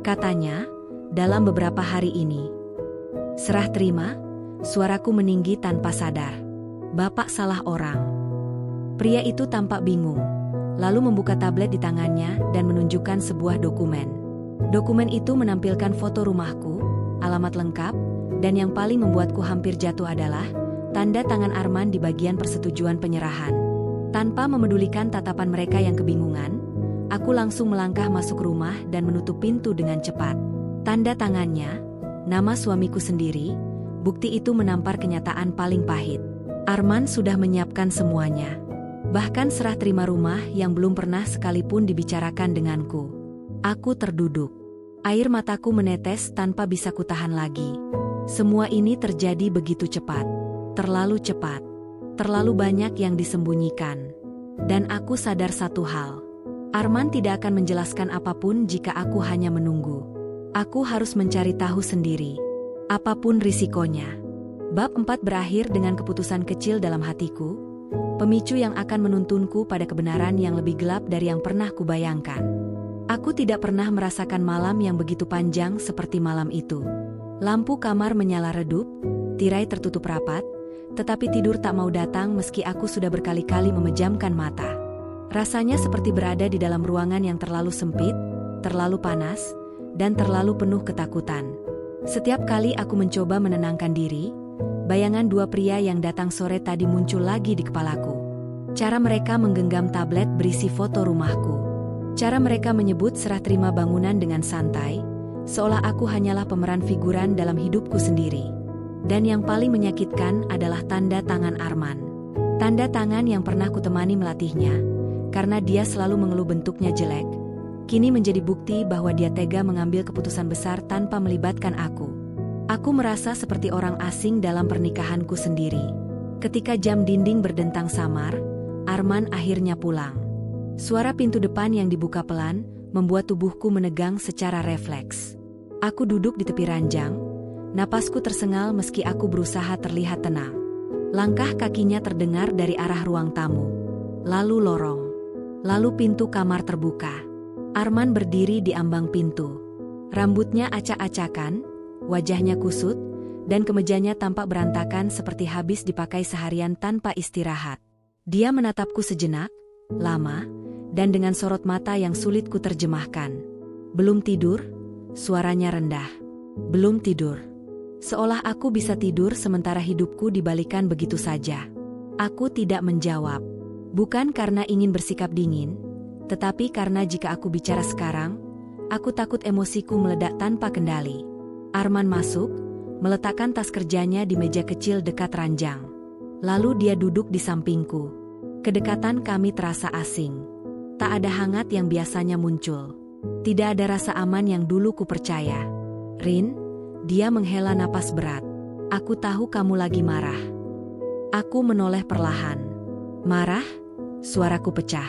Katanya, dalam beberapa hari ini. Serah terima? Suaraku meninggi tanpa sadar. Bapak salah orang. Pria itu tampak bingung, lalu membuka tablet di tangannya dan menunjukkan sebuah dokumen. Dokumen itu menampilkan foto rumahku, alamat lengkap, dan yang paling membuatku hampir jatuh adalah tanda tangan Arman di bagian persetujuan penyerahan. Tanpa memedulikan tatapan mereka yang kebingungan, aku langsung melangkah masuk rumah dan menutup pintu dengan cepat. Tanda tangannya, nama suamiku sendiri. Bukti itu menampar kenyataan paling pahit. Arman sudah menyiapkan semuanya. Bahkan serah terima rumah yang belum pernah sekalipun dibicarakan denganku. Aku terduduk. Air mataku menetes tanpa bisa kutahan lagi. Semua ini terjadi begitu cepat. Terlalu cepat. Terlalu banyak yang disembunyikan. Dan aku sadar satu hal. Arman tidak akan menjelaskan apapun jika aku hanya menunggu. Aku harus mencari tahu sendiri. apapun risikonya. Bab 4 berakhir dengan keputusan kecil dalam hatiku, pemicu yang akan menuntunku pada kebenaran yang lebih gelap dari yang pernah kubayangkan. Aku tidak pernah merasakan malam yang begitu panjang seperti malam itu. Lampu kamar menyala redup, tirai tertutup rapat, tetapi tidur tak mau datang meski aku sudah berkali-kali memejamkan mata. Rasanya seperti berada di dalam ruangan yang terlalu sempit, terlalu panas, dan terlalu penuh ketakutan. Setiap kali aku mencoba menenangkan diri, bayangan dua pria yang datang sore tadi muncul lagi di kepalaku. Cara mereka menggenggam tablet berisi foto rumahku. Cara mereka menyebut serah terima bangunan dengan santai, seolah aku hanyalah pemeran figuran dalam hidupku sendiri. Dan yang paling menyakitkan adalah tanda tangan Arman. Tanda tangan yang pernah kutemani melatihnya, karena dia selalu mengeluh bentuknya jelek, kini menjadi bukti bahwa dia tega mengambil keputusan besar tanpa melibatkan aku. Aku merasa seperti orang asing dalam pernikahanku sendiri. Ketika jam dinding berdentang samar, Arman akhirnya pulang. Suara pintu depan yang dibuka pelan membuat tubuhku menegang secara refleks. Aku duduk di tepi ranjang, napasku tersengal meski aku berusaha terlihat tenang. Langkah kakinya terdengar dari arah ruang tamu. Lalu lorong. Lalu pintu kamar terbuka. Arman berdiri di ambang pintu. Rambutnya acak-acakan, wajahnya kusut, dan kemejanya tampak berantakan seperti habis dipakai seharian tanpa istirahat. Dia menatapku sejenak, lama, dan dengan sorot mata yang sulit kuterjemahkan. Belum tidur? Suaranya rendah. Belum tidur. Seolah aku bisa tidur sementara hidupku dibalikan begitu saja. Aku tidak menjawab. Bukan karena ingin bersikap dingin, tetapi karena jika aku bicara sekarang, aku takut emosiku meledak tanpa kendali. Arman masuk, meletakkan tas kerjanya di meja kecil dekat ranjang. Lalu dia duduk di sampingku. Kedekatan kami terasa asing. Tak ada hangat yang biasanya muncul. Tidak ada rasa aman yang dulu kupercaya. Rin, dia menghela napas berat. Aku tahu kamu lagi marah. Aku menoleh perlahan. Marah? Suaraku pecah.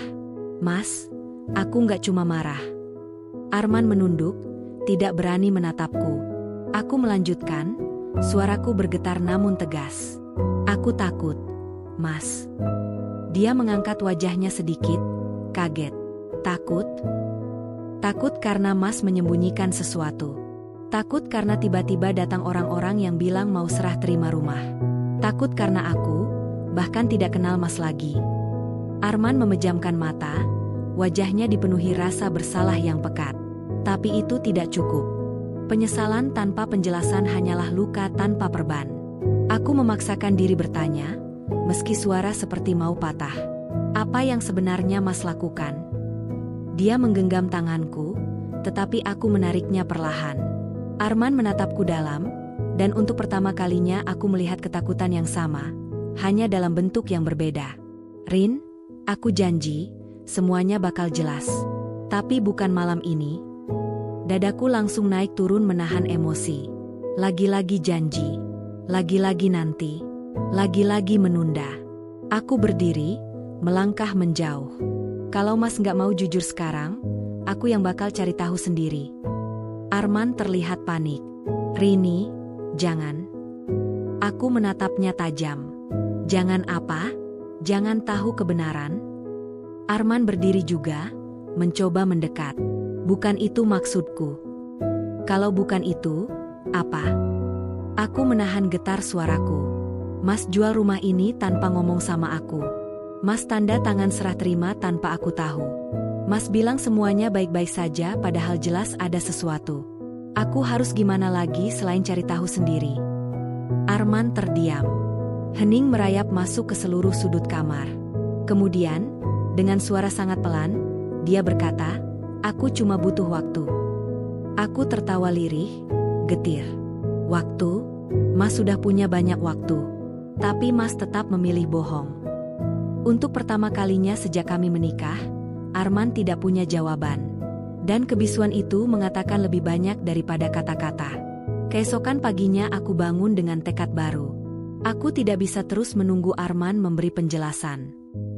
Mas, aku nggak cuma marah. Arman menunduk, tidak berani menatapku. Aku melanjutkan, suaraku bergetar namun tegas. Aku takut, Mas. Dia mengangkat wajahnya sedikit, kaget. Takut? Takut karena Mas menyembunyikan sesuatu. Takut karena tiba-tiba datang orang-orang yang bilang mau serah terima rumah. Takut karena aku, bahkan tidak kenal Mas lagi. Arman memejamkan mata, wajahnya dipenuhi rasa bersalah yang pekat. Tapi itu tidak cukup. Penyesalan tanpa penjelasan hanyalah luka tanpa perban. Aku memaksakan diri bertanya, meski suara seperti mau patah. Apa yang sebenarnya Mas lakukan? Dia menggenggam tanganku, tetapi aku menariknya perlahan. Arman menatapku dalam, dan untuk pertama kalinya aku melihat ketakutan yang sama, hanya dalam bentuk yang berbeda. Rin, aku janji, semuanya bakal jelas. Tapi bukan malam ini. Dadaku langsung naik turun menahan emosi. Lagi-lagi janji. Lagi-lagi nanti. Lagi-lagi menunda. Aku berdiri, melangkah menjauh. Kalau Mas nggak mau jujur sekarang, aku yang bakal cari tahu sendiri. Arman terlihat panik. Rini, jangan. Aku menatapnya tajam. Jangan apa? Jangan tahu kebenaran? Arman berdiri juga, mencoba mendekat. Bukan itu maksudku. Kalau bukan itu, apa? Aku menahan getar suaraku. Mas jual rumah ini tanpa ngomong sama aku. Mas tanda tangan serah terima tanpa aku tahu. Mas bilang semuanya baik-baik saja padahal jelas ada sesuatu. Aku harus gimana lagi selain cari tahu sendiri? Arman terdiam. Hening merayap masuk ke seluruh sudut kamar. Kemudian, dengan suara sangat pelan, dia berkata, aku cuma butuh waktu. Aku tertawa lirih, getir. Waktu? Mas sudah punya banyak waktu. Tapi Mas tetap memilih bohong. Untuk pertama kalinya sejak kami menikah, Arman tidak punya jawaban. Dan kebisuan itu mengatakan lebih banyak daripada kata-kata. Keesokan paginya aku bangun dengan tekad baru. Aku tidak bisa terus menunggu Arman memberi penjelasan.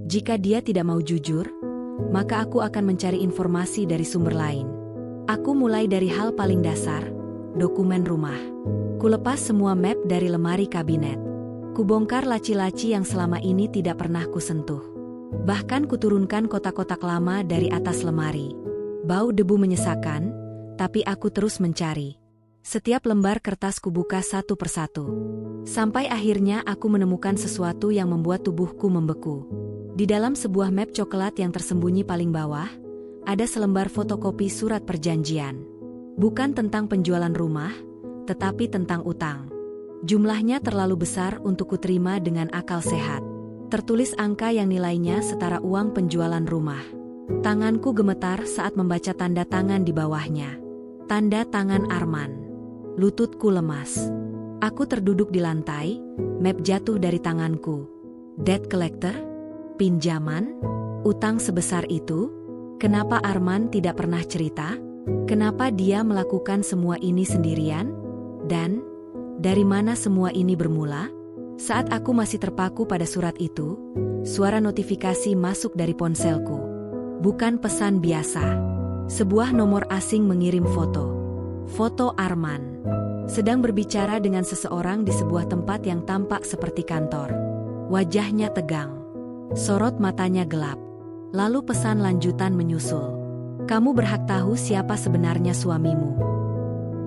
Jika dia tidak mau jujur, maka aku akan mencari informasi dari sumber lain. Aku mulai dari hal paling dasar, dokumen rumah. Kulepas semua map dari lemari kabinet. Kubongkar laci-laci yang selama ini tidak pernah kusentuh. Bahkan kuturunkan kotak-kotak lama dari atas lemari. Bau debu menyesakan, tapi aku terus mencari. Setiap lembar kertas kubuka satu persatu. Sampai akhirnya aku menemukan sesuatu yang membuat tubuhku membeku. Di dalam sebuah map coklat yang tersembunyi paling bawah, ada selembar fotokopi surat perjanjian. Bukan tentang penjualan rumah, tetapi tentang utang. Jumlahnya terlalu besar untuk kuterima dengan akal sehat. Tertulis angka yang nilainya setara uang penjualan rumah. Tanganku gemetar saat membaca tanda tangan di bawahnya. Tanda tangan Arman. Lututku lemas. Aku terduduk di lantai, map jatuh dari tanganku. Debt collector? Pinjaman? Utang sebesar itu? Kenapa Arman tidak pernah cerita? Kenapa dia melakukan semua ini sendirian? Dan, dari mana semua ini bermula? Saat aku masih terpaku pada surat itu, suara notifikasi masuk dari ponselku. Bukan pesan biasa. Sebuah nomor asing mengirim foto. Foto Arman sedang berbicara dengan seseorang di sebuah tempat yang tampak seperti kantor. Wajahnya tegang. Sorot matanya gelap. Lalu pesan lanjutan menyusul. Kamu berhak tahu siapa sebenarnya suamimu.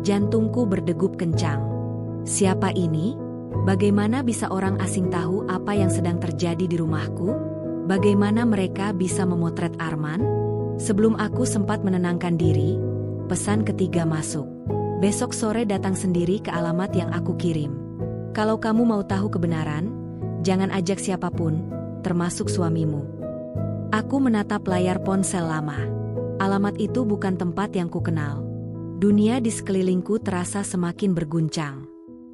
Jantungku berdegup kencang. Siapa ini? Bagaimana bisa orang asing tahu apa yang sedang terjadi di rumahku? Bagaimana mereka bisa memotret Arman? Sebelum aku sempat menenangkan diri, pesan ketiga masuk. Besok sore datang sendiri ke alamat yang aku kirim. Kalau kamu mau tahu kebenaran, jangan ajak siapapun, termasuk suamimu. Aku menatap layar ponsel lama. Alamat itu bukan tempat yang kukenal. Dunia di sekelilingku terasa semakin berguncang.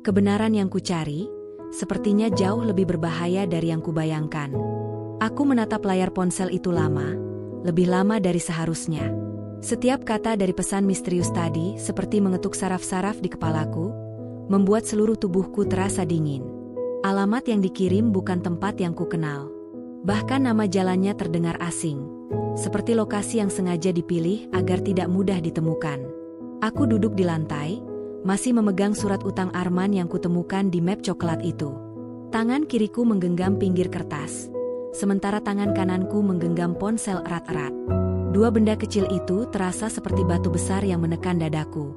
Kebenaran yang kucari, sepertinya jauh lebih berbahaya dari yang kubayangkan. Aku menatap layar ponsel itu lama, lebih lama dari seharusnya. Setiap kata dari pesan misterius tadi seperti mengetuk saraf-saraf di kepalaku, membuat seluruh tubuhku terasa dingin. Alamat yang dikirim bukan tempat yang kukenal. Bahkan nama jalannya terdengar asing, seperti lokasi yang sengaja dipilih agar tidak mudah ditemukan. Aku duduk di lantai, masih memegang surat utang Arman yang kutemukan di map coklat itu. Tangan kiriku menggenggam pinggir kertas, sementara tangan kananku menggenggam ponsel erat-erat. Dua benda kecil itu terasa seperti batu besar yang menekan dadaku.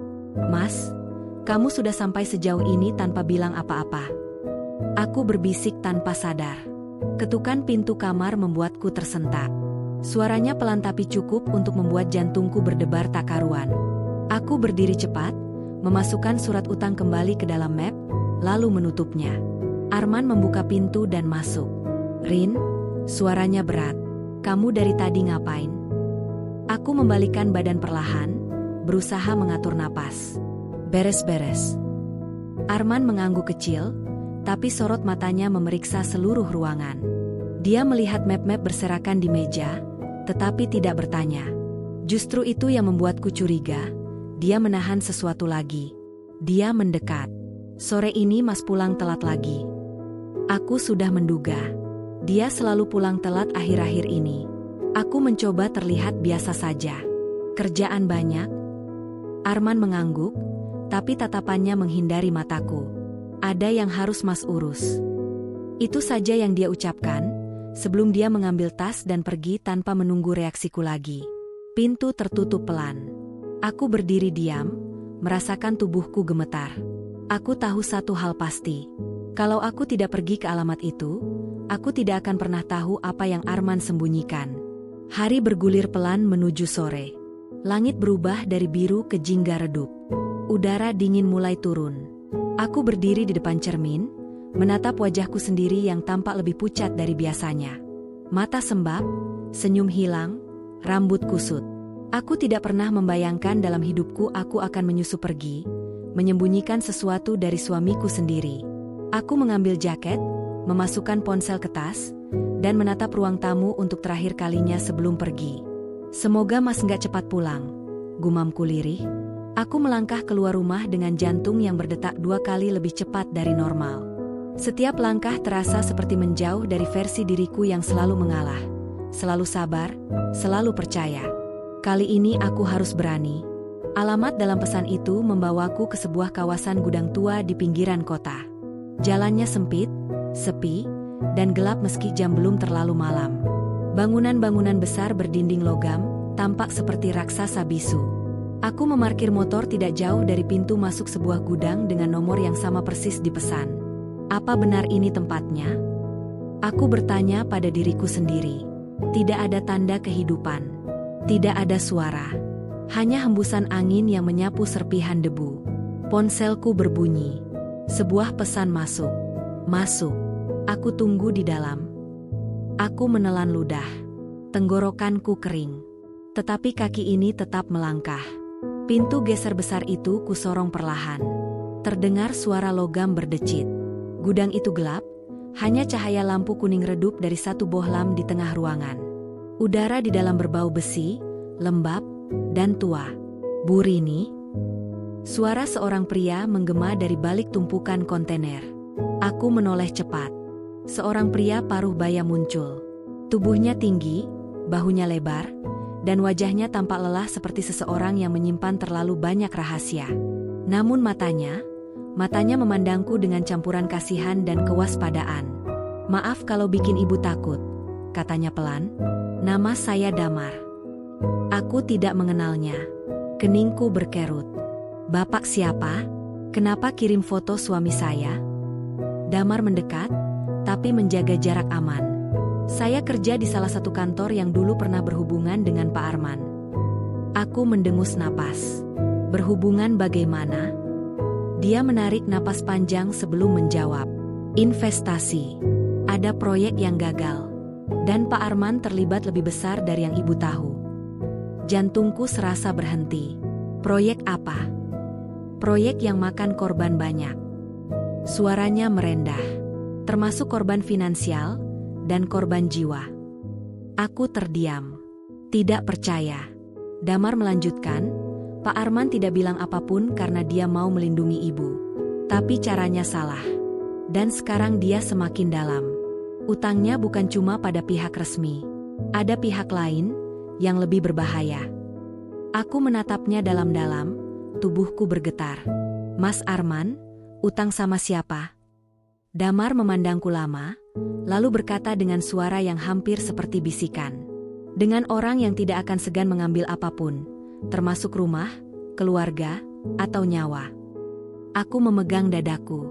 Mas, kamu sudah sampai sejauh ini tanpa bilang apa-apa. Aku berbisik tanpa sadar. Ketukan pintu kamar membuatku tersentak. Suaranya pelan tapi cukup untuk membuat jantungku berdebar tak karuan. Aku berdiri cepat, memasukkan surat utang kembali ke dalam map, lalu menutupnya. Arman membuka pintu dan masuk. Rin, suaranya berat. Kamu dari tadi ngapain? Aku membalikan badan perlahan, berusaha mengatur napas. Beres-beres. Arman mengangguk kecil, tapi sorot matanya memeriksa seluruh ruangan. Dia melihat map-map berserakan di meja, tetapi tidak bertanya. Justru itu yang membuatku curiga, dia menahan sesuatu lagi. Dia mendekat. Sore ini Mas pulang telat lagi. Aku sudah menduga. Dia selalu pulang telat akhir-akhir ini. Aku mencoba terlihat biasa saja. Kerjaan banyak? Arman mengangguk, tapi tatapannya menghindari mataku. Ada yang harus Mas urus. Itu saja yang dia ucapkan, sebelum dia mengambil tas dan pergi tanpa menunggu reaksiku lagi. Pintu tertutup pelan. Aku berdiri diam, merasakan tubuhku gemetar. Aku tahu satu hal pasti. Kalau aku tidak pergi ke alamat itu, aku tidak akan pernah tahu apa yang Arman sembunyikan. Hari bergulir pelan menuju sore. Langit berubah dari biru ke jingga redup. Udara dingin mulai turun. Aku berdiri di depan cermin, menatap wajahku sendiri yang tampak lebih pucat dari biasanya. Mata sembab, senyum hilang, rambut kusut. Aku tidak pernah membayangkan dalam hidupku aku akan menyusup pergi, menyembunyikan sesuatu dari suamiku sendiri. Aku mengambil jaket, memasukkan ponsel ke tas, dan menatap ruang tamu untuk terakhir kalinya sebelum pergi. Semoga Mas nggak cepat pulang, gumamku lirih. Aku melangkah keluar rumah dengan jantung yang berdetak 2 kali lebih cepat dari normal. Setiap langkah terasa seperti menjauh dari versi diriku yang selalu mengalah, selalu sabar, selalu percaya. Kali ini aku harus berani. Alamat dalam pesan itu membawaku ke sebuah kawasan gudang tua di pinggiran kota. Jalannya sempit, sepi, dan gelap meski jam belum terlalu malam. Bangunan-bangunan besar berdinding logam, tampak seperti raksasa bisu. Aku memarkir motor tidak jauh dari pintu masuk sebuah gudang dengan nomor yang sama persis di pesan. Apa benar ini tempatnya? Aku bertanya pada diriku sendiri. Tidak ada tanda kehidupan. Tidak ada suara. Hanya hembusan angin yang menyapu serpihan debu. Ponselku berbunyi. Sebuah pesan masuk. Masuk. Aku tunggu di dalam. Aku menelan ludah. Tenggorokanku kering. Tetapi kaki ini tetap melangkah. Pintu geser besar itu kusorong perlahan. Terdengar suara logam berdecit. Gudang itu gelap. Hanya cahaya lampu kuning redup dari satu bohlam di tengah ruangan. Udara di dalam berbau besi, lembab, dan tua. Bu Rini? Suara seorang pria menggema dari balik tumpukan kontainer. Aku menoleh cepat. Seorang pria paruh baya muncul. Tubuhnya tinggi, bahunya lebar, dan wajahnya tampak lelah seperti seseorang yang menyimpan terlalu banyak rahasia. Namun matanya memandangku dengan campuran kasihan dan kewaspadaan. Maaf kalau bikin ibu takut, katanya pelan. Nama saya Damar. Aku tidak mengenalnya. Keningku berkerut. Bapak siapa? Kenapa kirim foto suami saya? Damar mendekat, tapi menjaga jarak aman. Saya kerja di salah satu kantor yang dulu pernah berhubungan dengan Pak Arman. Aku mendengus napas. Berhubungan bagaimana? Dia menarik napas panjang sebelum menjawab. Investasi. Ada proyek yang gagal. Dan Pak Arman terlibat lebih besar dari yang ibu tahu. Jantungku serasa berhenti. Proyek apa? Proyek yang makan korban banyak. Suaranya merendah. Termasuk korban finansial dan korban jiwa. Aku terdiam. Tidak percaya. Damar melanjutkan, Pak Arman tidak bilang apapun karena dia mau melindungi ibu. Tapi caranya salah. Dan sekarang dia semakin dalam. Utangnya bukan cuma pada pihak resmi. Ada pihak lain yang lebih berbahaya. Aku menatapnya dalam-dalam, tubuhku bergetar. Mas Arman, utang sama siapa? Damar memandangku lama, lalu berkata dengan suara yang hampir seperti bisikan. Dengan orang yang tidak akan segan mengambil apapun, termasuk rumah, keluarga, atau nyawa. Aku memegang dadaku.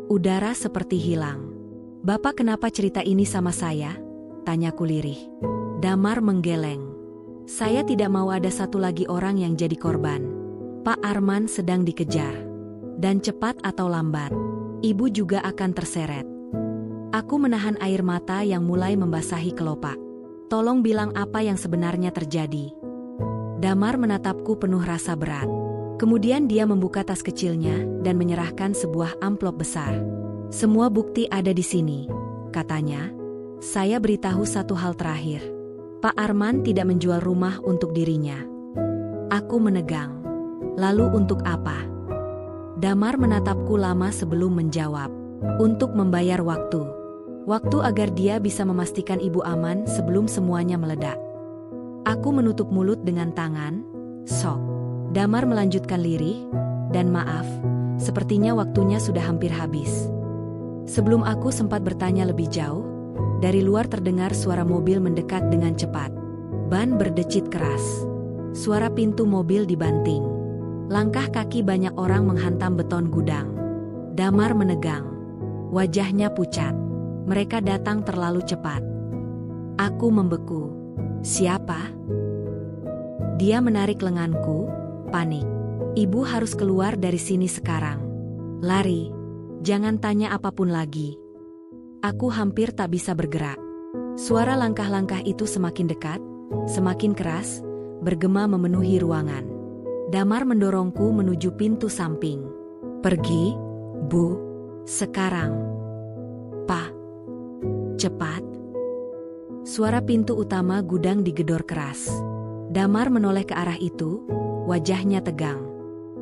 Udara seperti hilang. Bapak kenapa cerita ini sama saya? Tanyaku lirih. Damar menggeleng. Saya tidak mau ada satu lagi orang yang jadi korban. Pak Arman sedang dikejar. Dan cepat atau lambat, ibu juga akan terseret. Aku menahan air mata yang mulai membasahi kelopak. Tolong bilang apa yang sebenarnya terjadi. Damar menatapku penuh rasa berat. Kemudian dia membuka tas kecilnya dan menyerahkan sebuah amplop besar. Semua bukti ada di sini, katanya. Saya beritahu satu hal terakhir. Pak Arman tidak menjual rumah untuk dirinya. Aku menegang. Lalu untuk apa? Damar menatapku lama sebelum menjawab. Untuk membayar waktu. Waktu agar dia bisa memastikan ibu aman sebelum semuanya meledak. Aku menutup mulut dengan tangan. Sok. Damar melanjutkan lirih. Dan maaf, sepertinya waktunya sudah hampir habis. Sebelum aku sempat bertanya lebih jauh, dari luar terdengar suara mobil mendekat dengan cepat. Ban berdecit keras. Suara pintu mobil dibanting. Langkah kaki banyak orang menghantam beton gudang. Damar menegang. Wajahnya pucat. Mereka datang terlalu cepat. Aku membeku. Siapa? Dia menarik lenganku, panik. Ibu harus keluar dari sini sekarang. Lari. Jangan tanya apapun lagi. Aku hampir tak bisa bergerak. Suara langkah-langkah itu semakin dekat, semakin keras, bergema memenuhi ruangan. Damar mendorongku menuju pintu samping. Pergi, Bu. Sekarang. Pak. Cepat. Suara pintu utama gudang digedor keras. Damar menoleh ke arah itu, wajahnya tegang.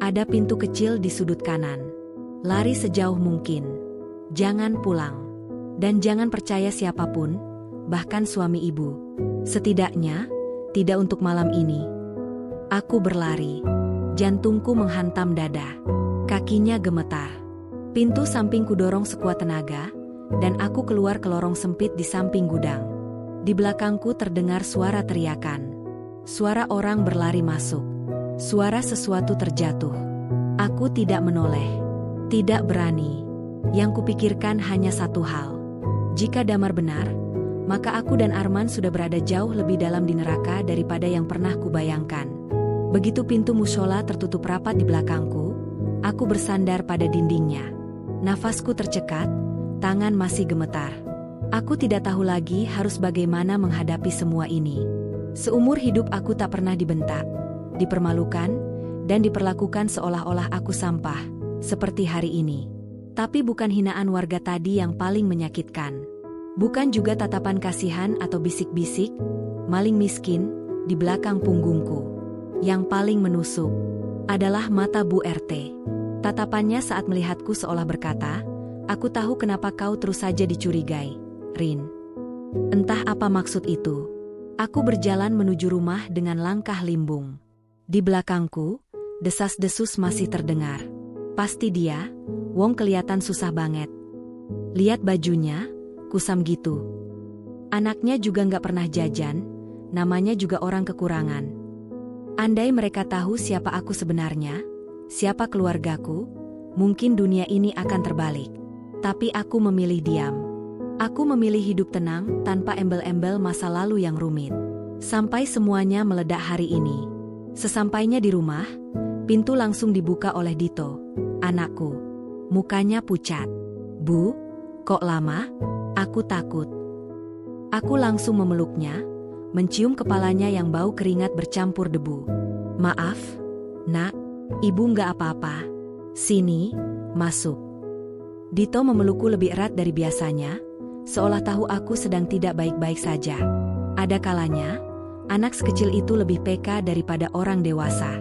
Ada pintu kecil di sudut kanan. Lari sejauh mungkin. Jangan pulang. Dan jangan percaya siapapun, bahkan suami ibu. Setidaknya, tidak untuk malam ini. Aku berlari. Jantungku menghantam dada. Kakinya gemetar. Pintu samping kudorong sekuat tenaga, dan aku keluar ke lorong sempit di samping gudang. Di belakangku terdengar suara teriakan. Suara orang berlari masuk. Suara sesuatu terjatuh. Aku tidak menoleh. Tidak berani. Yang kupikirkan hanya satu hal. Jika Damar benar, maka aku dan Arman sudah berada jauh lebih dalam di neraka daripada yang pernah kubayangkan. Begitu pintu mushola tertutup rapat di belakangku, aku bersandar pada dindingnya. Nafasku tercekat, tangan masih gemetar. Aku tidak tahu lagi harus bagaimana menghadapi semua ini. Seumur hidup aku tak pernah dibentak, dipermalukan, dan diperlakukan seolah-olah aku sampah, seperti hari ini. Tapi bukan hinaan warga tadi yang paling menyakitkan. Bukan juga tatapan kasihan atau bisik-bisik, maling miskin, di belakang punggungku. Yang paling menusuk adalah mata Bu RT. Tatapannya saat melihatku seolah berkata, "Aku tahu kenapa kau terus saja dicurigai, Rin." Entah apa maksud itu. Aku berjalan menuju rumah dengan langkah limbung. Di belakangku, desas-desus masih terdengar. Pasti dia, Wong kelihatan susah banget. Lihat bajunya, kusam gitu. Anaknya juga nggak pernah jajan, namanya juga orang kekurangan. Andai mereka tahu siapa aku sebenarnya, siapa keluargaku, mungkin dunia ini akan terbalik. Tapi aku memilih diam. Aku memilih hidup tenang tanpa embel-embel masa lalu yang rumit. Sampai semuanya meledak hari ini. Sesampainya di rumah, pintu langsung dibuka oleh Dito, anakku. Mukanya pucat. "Bu, kok lama?" Aku takut. Aku langsung memeluknya, mencium kepalanya yang bau keringat bercampur debu. "Maaf, Nak, Ibu nggak apa-apa. Sini, masuk." Dito memelukku lebih erat dari biasanya, seolah tahu aku sedang tidak baik-baik saja. Ada kalanya, anak sekecil itu lebih peka daripada orang dewasa.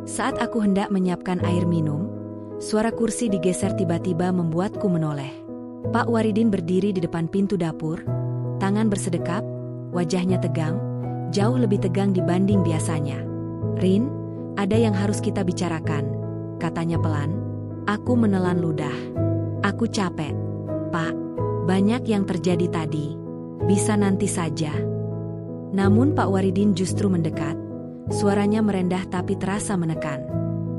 Saat aku hendak menyiapkan air minum, suara kursi digeser tiba-tiba membuatku menoleh. Pak Waridin berdiri di depan pintu dapur, tangan bersedekap, wajahnya tegang, jauh lebih tegang dibanding biasanya. "Rin, ada yang harus kita bicarakan," katanya pelan. Aku menelan ludah. "Aku capek, Pak. Banyak yang terjadi tadi. Bisa nanti saja." Namun Pak Waridin justru mendekat. Suaranya merendah tapi terasa menekan.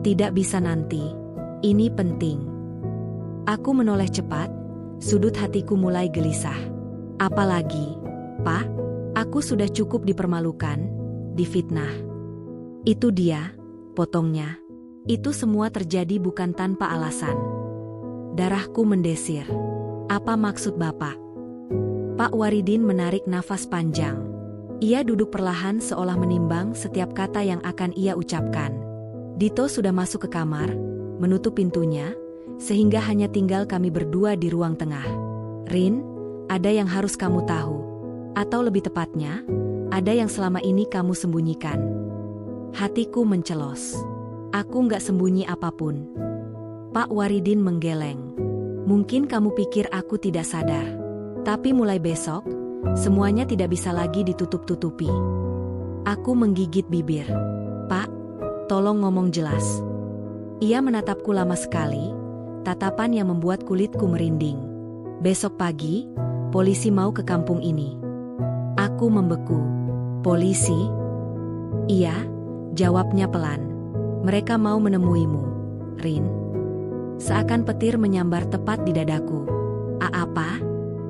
"Tidak bisa nanti. Ini penting." Aku menoleh cepat, sudut hatiku mulai gelisah. "Apalagi, Pak? Aku sudah cukup dipermalukan, difitnah." "Itu dia," potongnya. "Itu semua terjadi bukan tanpa alasan." Darahku mendesir. "Apa maksud Bapak?" Pak Waridin menarik nafas panjang. Ia duduk perlahan seolah menimbang setiap kata yang akan ia ucapkan. Dito sudah masuk ke kamar, menutup pintunya, sehingga hanya tinggal kami berdua di ruang tengah. "Rin, ada yang harus kamu tahu. Atau lebih tepatnya, ada yang selama ini kamu sembunyikan." Hatiku mencelos. Aku nggak sembunyi apapun. Pak Waridin menggeleng. "Mungkin kamu pikir aku tidak sadar. Tapi mulai besok, semuanya tidak bisa lagi ditutup-tutupi." Aku menggigit bibir. "Pak, tolong ngomong jelas." Ia menatapku lama sekali, tatapan yang membuat kulitku merinding. "Besok pagi, polisi mau ke kampung ini." Aku membeku. "Polisi?" "Iya," jawabnya pelan. "Mereka mau menemuimu, Rin." Seakan petir menyambar tepat di dadaku. Apa?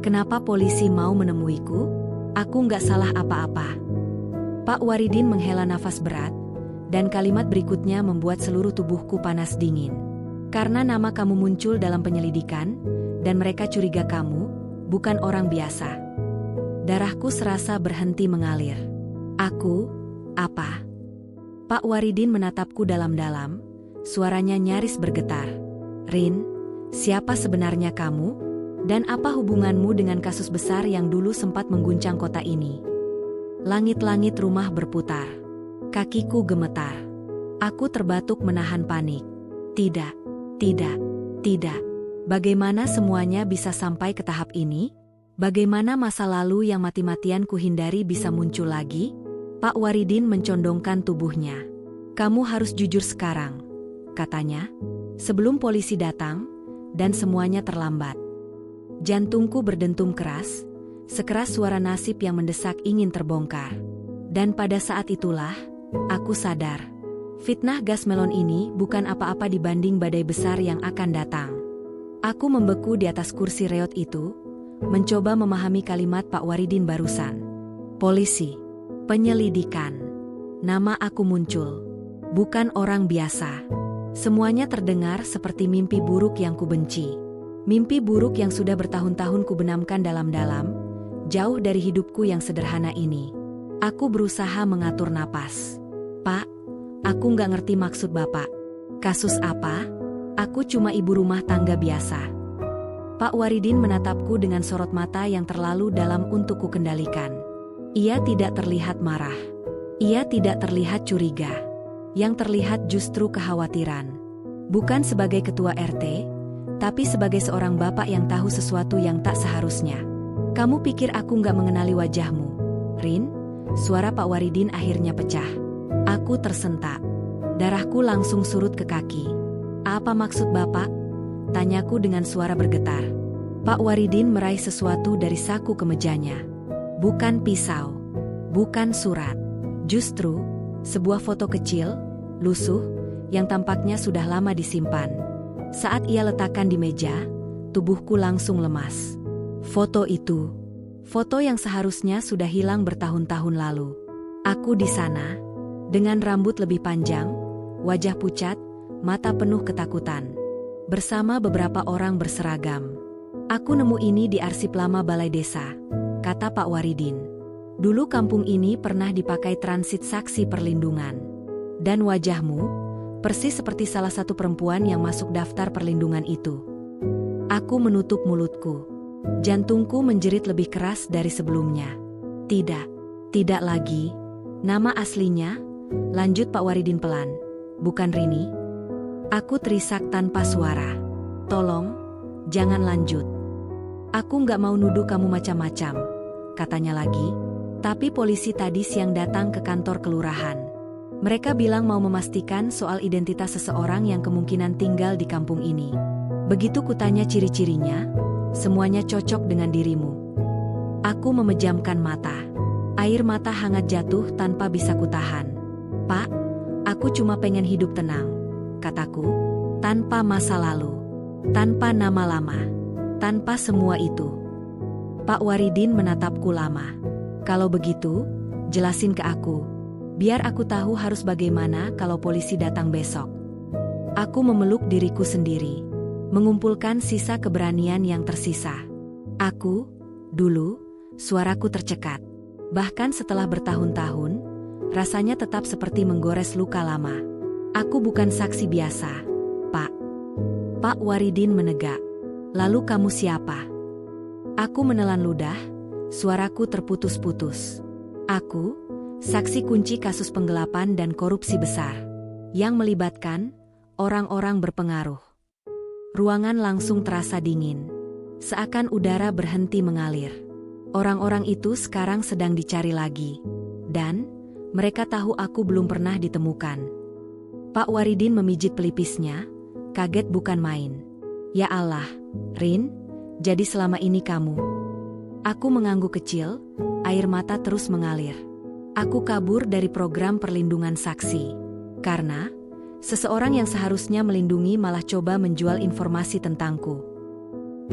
Kenapa polisi mau menemuiku? Aku nggak salah apa-apa." Pak Waridin menghela nafas berat, dan kalimat berikutnya membuat seluruh tubuhku panas dingin. "Karena nama kamu muncul dalam penyelidikan, dan mereka curiga kamu, bukan orang biasa." Darahku serasa berhenti mengalir. "Aku? Apa?" Pak Waridin menatapku dalam-dalam, suaranya nyaris bergetar. "Rin, siapa sebenarnya kamu? Dan apa hubunganmu dengan kasus besar yang dulu sempat mengguncang kota ini?" Langit-langit rumah berputar. Kakiku gemetar. Aku terbatuk menahan panik. Tidak. Bagaimana semuanya bisa sampai ke tahap ini? Bagaimana masa lalu yang mati-matian kuhindari bisa muncul lagi? Pak Waridin mencondongkan tubuhnya. Kamu harus jujur sekarang, katanya, sebelum polisi datang, dan semuanya terlambat. Jantungku berdentum keras, sekeras suara nasib yang mendesak ingin terbongkar. Dan pada saat itulah, aku sadar. Fitnah gas melon ini bukan apa-apa dibanding badai besar yang akan datang. Aku membeku di atas kursi reot itu, mencoba memahami kalimat Pak Waridin barusan. Polisi. Penyelidikan. Nama aku muncul. Bukan orang biasa. Semuanya terdengar seperti mimpi buruk yang kubenci. Mimpi buruk yang sudah bertahun-tahun kubenamkan dalam-dalam, jauh dari hidupku yang sederhana ini. Aku berusaha mengatur napas. Pak, aku nggak ngerti maksud Bapak. Kasus apa? Aku cuma ibu rumah tangga biasa. Pak Waridin menatapku dengan sorot mata yang terlalu dalam untuk kukendalikan. Ia tidak terlihat marah. Ia tidak terlihat curiga. Yang terlihat justru kekhawatiran. Bukan sebagai ketua RT, tapi sebagai seorang bapak yang tahu sesuatu yang tak seharusnya. Kamu pikir aku nggak mengenali wajahmu, Rin? Suara Pak Waridin akhirnya pecah. Aku tersentak. Darahku langsung surut ke kaki. Apa maksud Bapak? Tanyaku dengan suara bergetar. Pak Waridin meraih sesuatu dari saku kemejanya. Bukan pisau. Bukan surat. Justru, sebuah foto kecil, lusuh, yang tampaknya sudah lama disimpan. Saat ia letakkan di meja, tubuhku langsung lemas. Foto itu. Foto yang seharusnya sudah hilang bertahun-tahun lalu. Aku di sana, dengan rambut lebih panjang, wajah pucat, mata penuh ketakutan. Bersama beberapa orang berseragam. Aku nemu ini di arsip lama balai desa, kata Pak Waridin. Dulu kampung ini pernah dipakai transit saksi perlindungan. Dan wajahmu, persis seperti salah satu perempuan yang masuk daftar perlindungan itu. Aku menutup mulutku. Jantungku menjerit lebih keras dari sebelumnya. Tidak lagi. Nama aslinya, lanjut Pak Waridin pelan. Bukan Rini. Aku terisak tanpa suara. Tolong, jangan lanjut. Aku nggak mau nuduh kamu macam-macam, katanya lagi. Tapi polisi tadi siang datang ke kantor kelurahan. Mereka bilang mau memastikan soal identitas seseorang yang kemungkinan tinggal di kampung ini. Begitu kutanya ciri-cirinya, semuanya cocok dengan dirimu. Aku memejamkan mata. Air mata hangat jatuh tanpa bisa kutahan. Pak, aku cuma pengen hidup tenang, kataku. Tanpa masa lalu. Tanpa nama lama. Tanpa semua itu. Pak Waridin menatapku lama. Kalau begitu, jelasin ke aku. Biar aku tahu harus bagaimana kalau polisi datang besok. Aku memeluk diriku sendiri. Mengumpulkan sisa keberanian yang tersisa. Aku, dulu, suaraku tercekat. Bahkan setelah bertahun-tahun, rasanya tetap seperti menggores luka lama. Aku bukan saksi biasa, Pak. Pak Waridin menegak. Lalu kamu siapa? Aku menelan ludah. Suaraku terputus-putus. Aku, saksi kunci kasus penggelapan dan korupsi besar. Yang melibatkan orang-orang berpengaruh. Ruangan langsung terasa dingin. Seakan udara berhenti mengalir. Orang-orang itu sekarang sedang dicari lagi. Dan, mereka tahu aku belum pernah ditemukan. Pak Waridin memijit pelipisnya, kaget bukan main. Ya Allah, Rin, jadi selama ini kamu... Aku mengangguk kecil, air mata terus mengalir. Aku kabur dari program perlindungan saksi. Karena, seseorang yang seharusnya melindungi malah coba menjual informasi tentangku.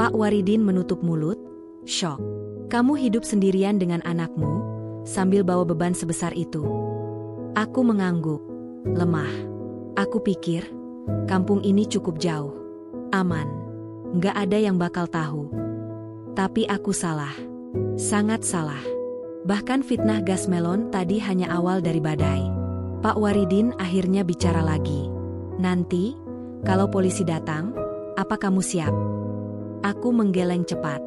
Pak Waridin menutup mulut, syok. Kamu hidup sendirian dengan anakmu, sambil bawa beban sebesar itu. Aku mengangguk, lemah. Aku pikir, kampung ini cukup jauh. Aman. Nggak ada yang bakal tahu. Tapi aku salah. Sangat salah. Bahkan fitnah gas melon tadi hanya awal dari badai. Pak Waridin akhirnya bicara lagi. Nanti, kalau polisi datang, apa kamu siap? Aku menggeleng cepat.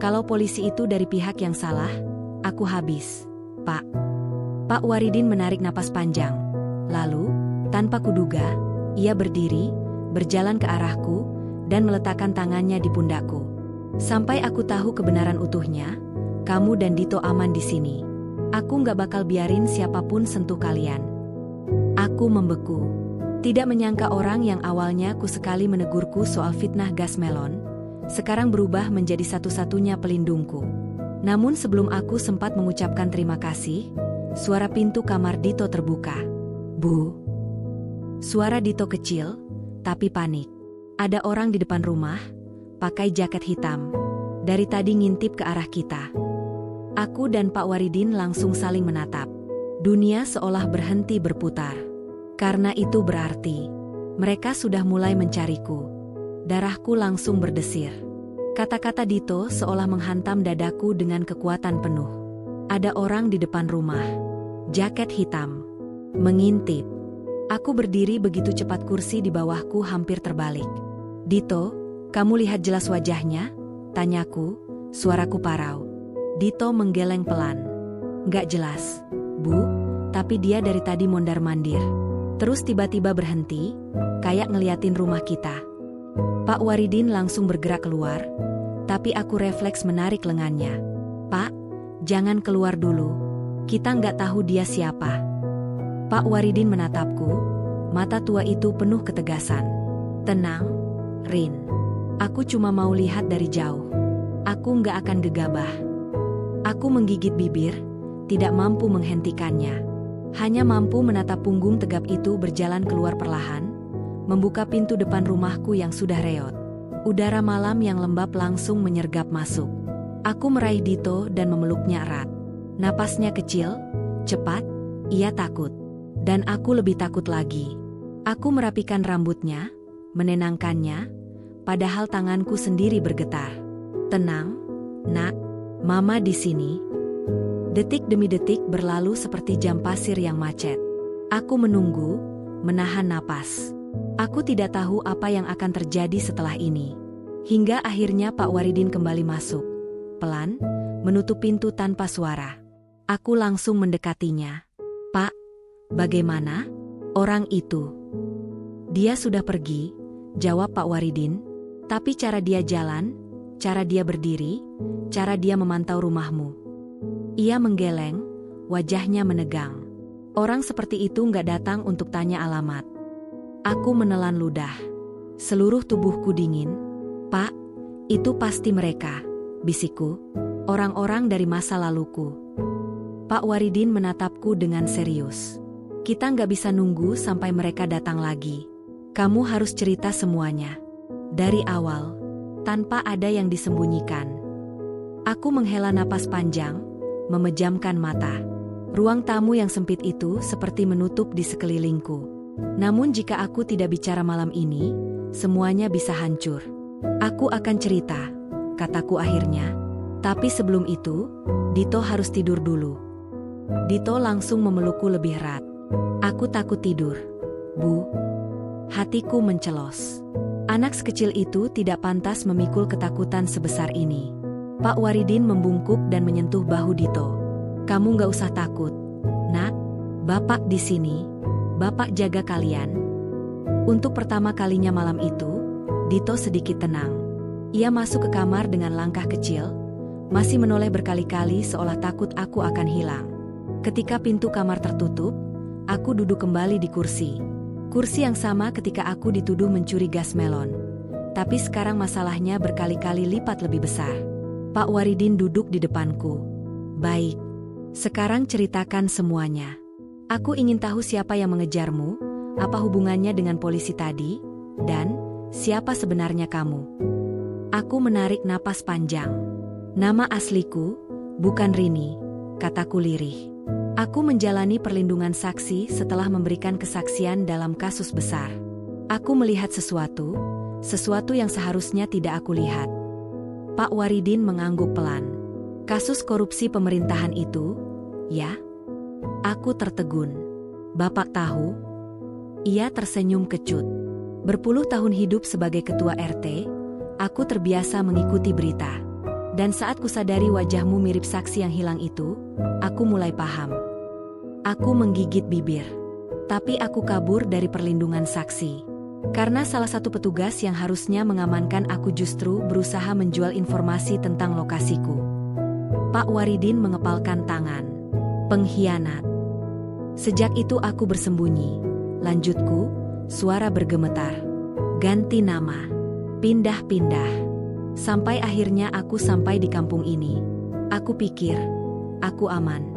Kalau polisi itu dari pihak yang salah, aku habis. Pak. Pak Waridin menarik napas panjang. Lalu, tanpa kuduga, ia berdiri, berjalan ke arahku, dan meletakkan tangannya di pundakku. Sampai aku tahu kebenaran utuhnya, kamu dan Dito aman di sini. Aku nggak bakal biarin siapapun sentuh kalian. Aku Aku membeku. Tidak menyangka orang yang awalnya sekali menegurku soal fitnah gas melon, sekarang berubah menjadi satu-satunya pelindungku. Namun sebelum aku sempat mengucapkan terima kasih, suara pintu kamar Dito terbuka. Bu. Suara Dito kecil, tapi panik. Ada orang di depan rumah, pakai jaket hitam. Dari tadi ngintip ke arah kita. Aku dan Pak Waridin langsung saling menatap. Dunia seolah berhenti berputar. Karena itu berarti, mereka sudah mulai mencariku. Darahku langsung berdesir. Kata-kata Dito seolah menghantam dadaku dengan kekuatan penuh. Ada orang di depan rumah. Jaket hitam. Mengintip. Aku berdiri begitu cepat kursi di bawahku hampir terbalik. Dito, kamu lihat jelas wajahnya? Tanyaku, suaraku parau. Dito menggeleng pelan. Nggak jelas, Bu, tapi dia dari tadi mondar-mandir. Terus tiba-tiba berhenti, kayak ngeliatin rumah kita. Pak Waridin langsung bergerak keluar, tapi aku refleks menarik lengannya. Pak, jangan keluar dulu. Kita nggak tahu dia siapa. Pak Waridin menatapku, mata tua itu penuh ketegasan. Tenang, Rin. Aku cuma mau lihat dari jauh. Aku nggak akan gegabah. Aku menggigit bibir, tidak mampu menghentikannya. Hanya mampu menatap punggung tegap itu berjalan keluar perlahan, membuka pintu depan rumahku yang sudah reot. Udara malam yang lembab langsung menyergap masuk. Aku meraih Dito dan memeluknya erat. Napasnya kecil, cepat, ia takut. Dan aku lebih takut lagi. Aku merapikan rambutnya, menenangkannya, padahal tanganku sendiri bergetar. Tenang, Nak, Mama di sini. Detik demi detik berlalu seperti jam pasir yang macet. Aku menunggu, menahan napas. Aku tidak tahu apa yang akan terjadi setelah ini. Hingga akhirnya Pak Waridin kembali masuk. Pelan, menutup pintu tanpa suara. Aku langsung mendekatinya. Pak, bagaimana? Orang itu. Dia sudah pergi, jawab Pak Waridin. Tapi cara dia jalan, cara dia berdiri, cara dia memantau rumahmu. Ia menggeleng, wajahnya menegang. Orang seperti itu nggak datang untuk tanya alamat. Aku menelan ludah. Seluruh tubuhku dingin. Pak, itu pasti mereka, bisikku. Orang-orang dari masa laluku. Pak Waridin menatapku dengan serius. Kita nggak bisa nunggu sampai mereka datang lagi. Kamu harus cerita semuanya. Dari awal, tanpa ada yang disembunyikan. Aku menghela napas panjang, memejamkan mata. Ruang tamu yang sempit itu seperti menutup di sekelilingku. Namun jika aku tidak bicara malam ini, semuanya bisa hancur. Aku akan cerita, kataku akhirnya. Tapi sebelum itu, Dito harus tidur dulu. Dito langsung memelukku lebih erat. Aku takut tidur, Bu. Hatiku mencelos. Anak sekecil itu tidak pantas memikul ketakutan sebesar ini. Pak Waridin membungkuk dan menyentuh bahu Dito. Kamu nggak usah takut, Nak. Bapak di sini. Bapak jaga kalian. Untuk pertama kalinya malam itu, Dito sedikit tenang. Ia masuk ke kamar dengan langkah kecil, masih menoleh berkali-kali seolah takut aku akan hilang. Ketika pintu kamar tertutup, aku duduk kembali di kursi. Kursi yang sama ketika aku dituduh mencuri gas melon. Tapi sekarang masalahnya berkali-kali lipat lebih besar. Pak Waridin duduk di depanku. Baik. Sekarang ceritakan semuanya. Aku ingin tahu siapa yang mengejarmu, apa hubungannya dengan polisi tadi, dan siapa sebenarnya kamu. Aku menarik napas panjang. Nama asliku, bukan Rini, kataku lirih. Aku menjalani perlindungan saksi setelah memberikan kesaksian dalam kasus besar. Aku melihat sesuatu yang seharusnya tidak aku lihat. Pak Waridin mengangguk pelan. Kasus korupsi pemerintahan itu, ya? Aku tertegun. Bapak tahu? Ia tersenyum kecut. Berpuluh tahun hidup sebagai ketua RT, aku terbiasa mengikuti berita. Dan saat kusadari wajahmu mirip saksi yang hilang itu, aku mulai paham. Aku menggigit bibir. Tapi aku kabur dari perlindungan saksi. Karena salah satu petugas yang harusnya mengamankan aku justru berusaha menjual informasi tentang lokasiku. Pak Waridin mengepalkan tangan. Pengkhianat. Sejak itu aku bersembunyi. Lanjutku, suara bergemetar. Ganti nama. Pindah-pindah. Sampai akhirnya aku sampai di kampung ini. Aku pikir, aku aman.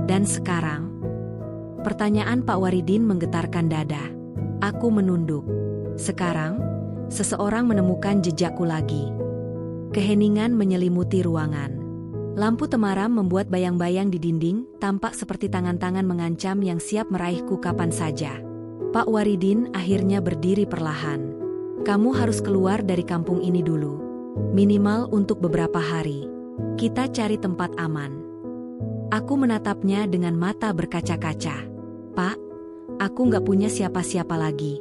Dan sekarang? Pertanyaan Pak Waridin menggetarkan dada. Aku menunduk. Sekarang, seseorang menemukan jejakku lagi. Keheningan menyelimuti ruangan. Lampu temaram membuat bayang-bayang di dinding tampak seperti tangan-tangan mengancam yang siap meraihku kapan saja. Pak Waridin akhirnya berdiri perlahan. Kamu harus keluar dari kampung ini dulu. Minimal untuk beberapa hari. Kita cari tempat aman. Aku menatapnya dengan mata berkaca-kaca. Pak, aku nggak punya siapa-siapa lagi.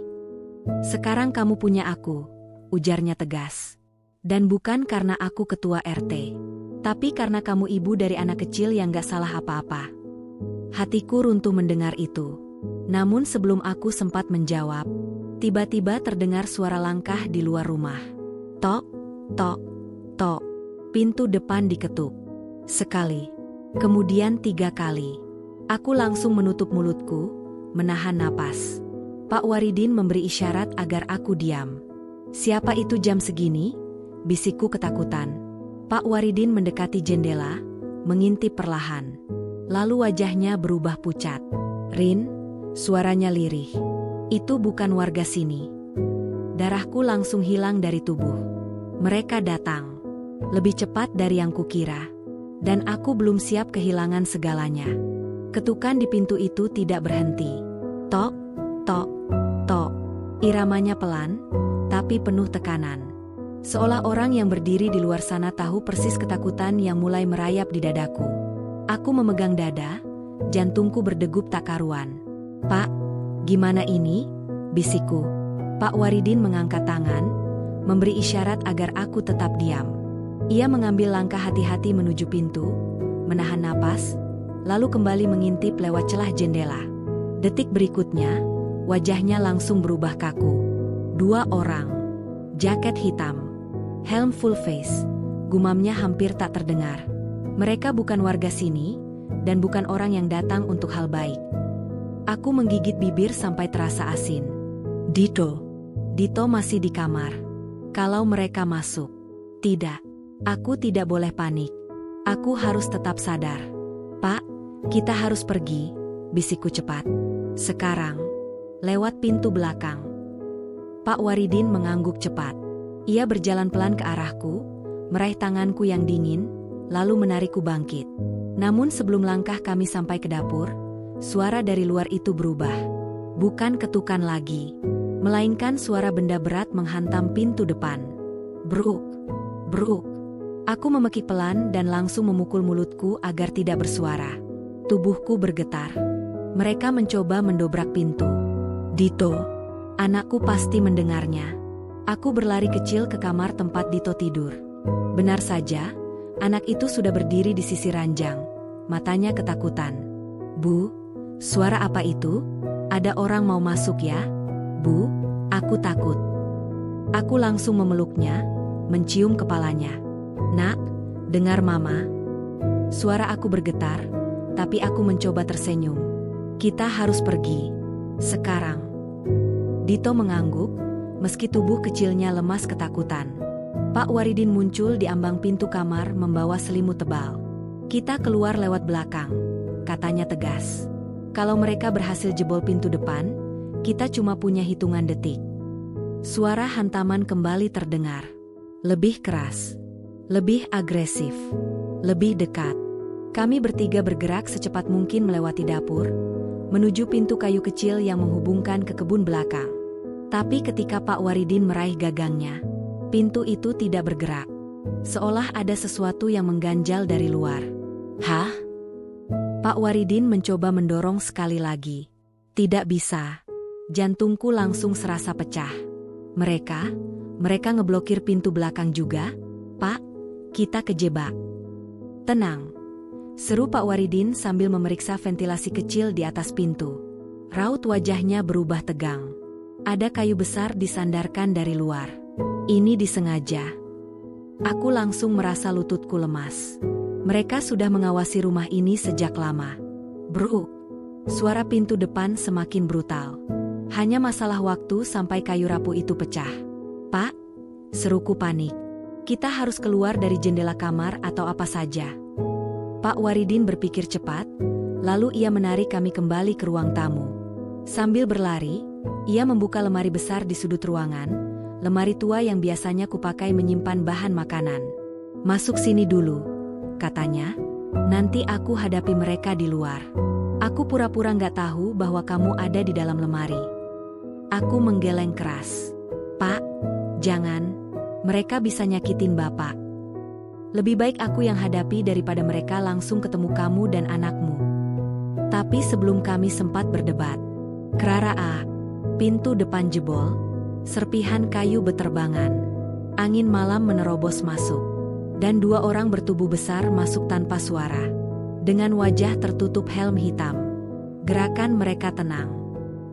Sekarang kamu punya aku, ujarnya tegas. Dan bukan karena aku ketua RT. Tapi karena kamu ibu dari anak kecil yang gak salah apa-apa. Hatiku runtuh mendengar itu. Namun sebelum aku sempat menjawab, tiba-tiba terdengar suara langkah di luar rumah. Tok, tok, tok. Pintu depan diketuk. Sekali. Kemudian 3 kali. Aku langsung menutup mulutku, menahan napas. Pak Waridin memberi isyarat agar aku diam. Siapa itu jam segini? Bisikku ketakutan. Pak Waridin mendekati jendela, mengintip perlahan. Lalu wajahnya berubah pucat. Rin, suaranya lirih. Itu bukan warga sini. Darahku langsung hilang dari tubuh. Mereka datang. Lebih cepat dari yang kukira. Dan aku belum siap kehilangan segalanya. Ketukan di pintu itu tidak berhenti. Tok, tok, tok. Iramanya pelan, tapi penuh tekanan. Seolah orang yang berdiri di luar sana tahu persis ketakutan yang mulai merayap di dadaku. Aku memegang dada, jantungku berdegup tak karuan. Pak, gimana ini? Bisikku. Pak Waridin mengangkat tangan, memberi isyarat agar aku tetap diam. Ia mengambil langkah hati-hati menuju pintu, menahan napas, lalu kembali mengintip lewat celah jendela. Detik berikutnya, wajahnya langsung berubah kaku. 2 orang. Jaket hitam. Helm full face, gumamnya hampir tak terdengar. Mereka bukan warga sini, dan bukan orang yang datang untuk hal baik. Aku menggigit bibir sampai terasa asin. Dito masih di kamar. Kalau mereka masuk. Tidak, aku tidak boleh panik. Aku harus tetap sadar. Pak, kita harus pergi, bisikku cepat. Sekarang, lewat pintu belakang. Pak Waridin mengangguk cepat. Ia berjalan pelan ke arahku, meraih tanganku yang dingin, lalu menarikku bangkit. Namun sebelum langkah kami sampai ke dapur, suara dari luar itu berubah. Bukan ketukan lagi, melainkan suara benda berat menghantam pintu depan. Bruk, bruk. Aku memekik pelan dan langsung memukul mulutku agar tidak bersuara. Tubuhku bergetar. Mereka mencoba mendobrak pintu. Dito, anakku pasti mendengarnya. Aku berlari kecil ke kamar tempat Dito tidur. Benar saja, anak itu sudah berdiri di sisi ranjang. Matanya ketakutan. Bu, suara apa itu? Ada orang mau masuk ya? Bu, aku takut. Aku langsung memeluknya, mencium kepalanya. Nak, dengar mama. Suara aku bergetar, tapi aku mencoba tersenyum. Kita harus pergi. Sekarang. Dito mengangguk. Meski tubuh kecilnya lemas ketakutan. Pak Waridin muncul di ambang pintu kamar membawa selimut tebal. Kita keluar lewat belakang, katanya tegas. Kalau mereka berhasil jebol pintu depan, kita cuma punya hitungan detik. Suara hantaman kembali terdengar. Lebih keras, lebih agresif, lebih dekat. Kami bertiga bergerak secepat mungkin melewati dapur, menuju pintu kayu kecil yang menghubungkan ke kebun belakang. Tapi ketika Pak Waridin meraih gagangnya, pintu itu tidak bergerak. Seolah ada sesuatu yang mengganjal dari luar. Hah? Pak Waridin mencoba mendorong sekali lagi. Tidak bisa. Jantungku langsung serasa pecah. Mereka ngeblokir pintu belakang juga? Pak, kita kejebak. Tenang. Seru Pak Waridin sambil memeriksa ventilasi kecil di atas pintu. Raut wajahnya berubah tegang. Ada kayu besar disandarkan dari luar. Ini disengaja. Aku langsung merasa lututku lemas. Mereka sudah mengawasi rumah ini sejak lama. Bruk. Suara pintu depan semakin brutal. Hanya masalah waktu sampai kayu rapuh itu pecah. "Pak," seruku panik. "Kita harus keluar dari jendela kamar atau apa saja." Pak Waridin berpikir cepat, lalu ia menarik kami kembali ke ruang tamu. Sambil berlari, ia membuka lemari besar di sudut ruangan, lemari tua yang biasanya kupakai menyimpan bahan makanan. "Masuk sini dulu," katanya. "Nanti aku hadapi mereka di luar." Aku pura-pura nggak tahu bahwa kamu ada di dalam lemari. Aku menggeleng keras. "Pak, jangan. Mereka bisa nyakitin Bapak. Lebih baik aku yang hadapi daripada mereka langsung ketemu kamu dan anakmu." Tapi sebelum kami sempat berdebat, pintu depan jebol, serpihan kayu beterbangan. Angin malam menerobos masuk, dan 2 orang bertubuh besar masuk tanpa suara. Dengan wajah tertutup helm hitam. Gerakan mereka tenang,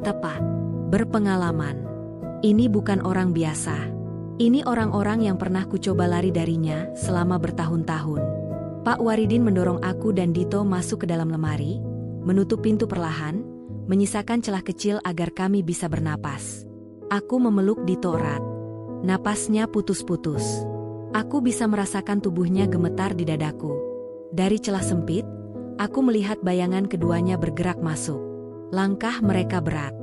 tepat, berpengalaman. Ini bukan orang biasa. Ini orang-orang yang pernah kucoba lari darinya selama bertahun-tahun. Pak Waridin mendorong aku dan Dito masuk ke dalam lemari, menutup pintu perlahan, menyisakan celah kecil agar kami bisa bernapas. Aku memeluk Dito erat. Napasnya putus-putus. Aku bisa merasakan tubuhnya gemetar di dadaku. Dari celah sempit, aku melihat bayangan keduanya bergerak masuk. Langkah mereka berat.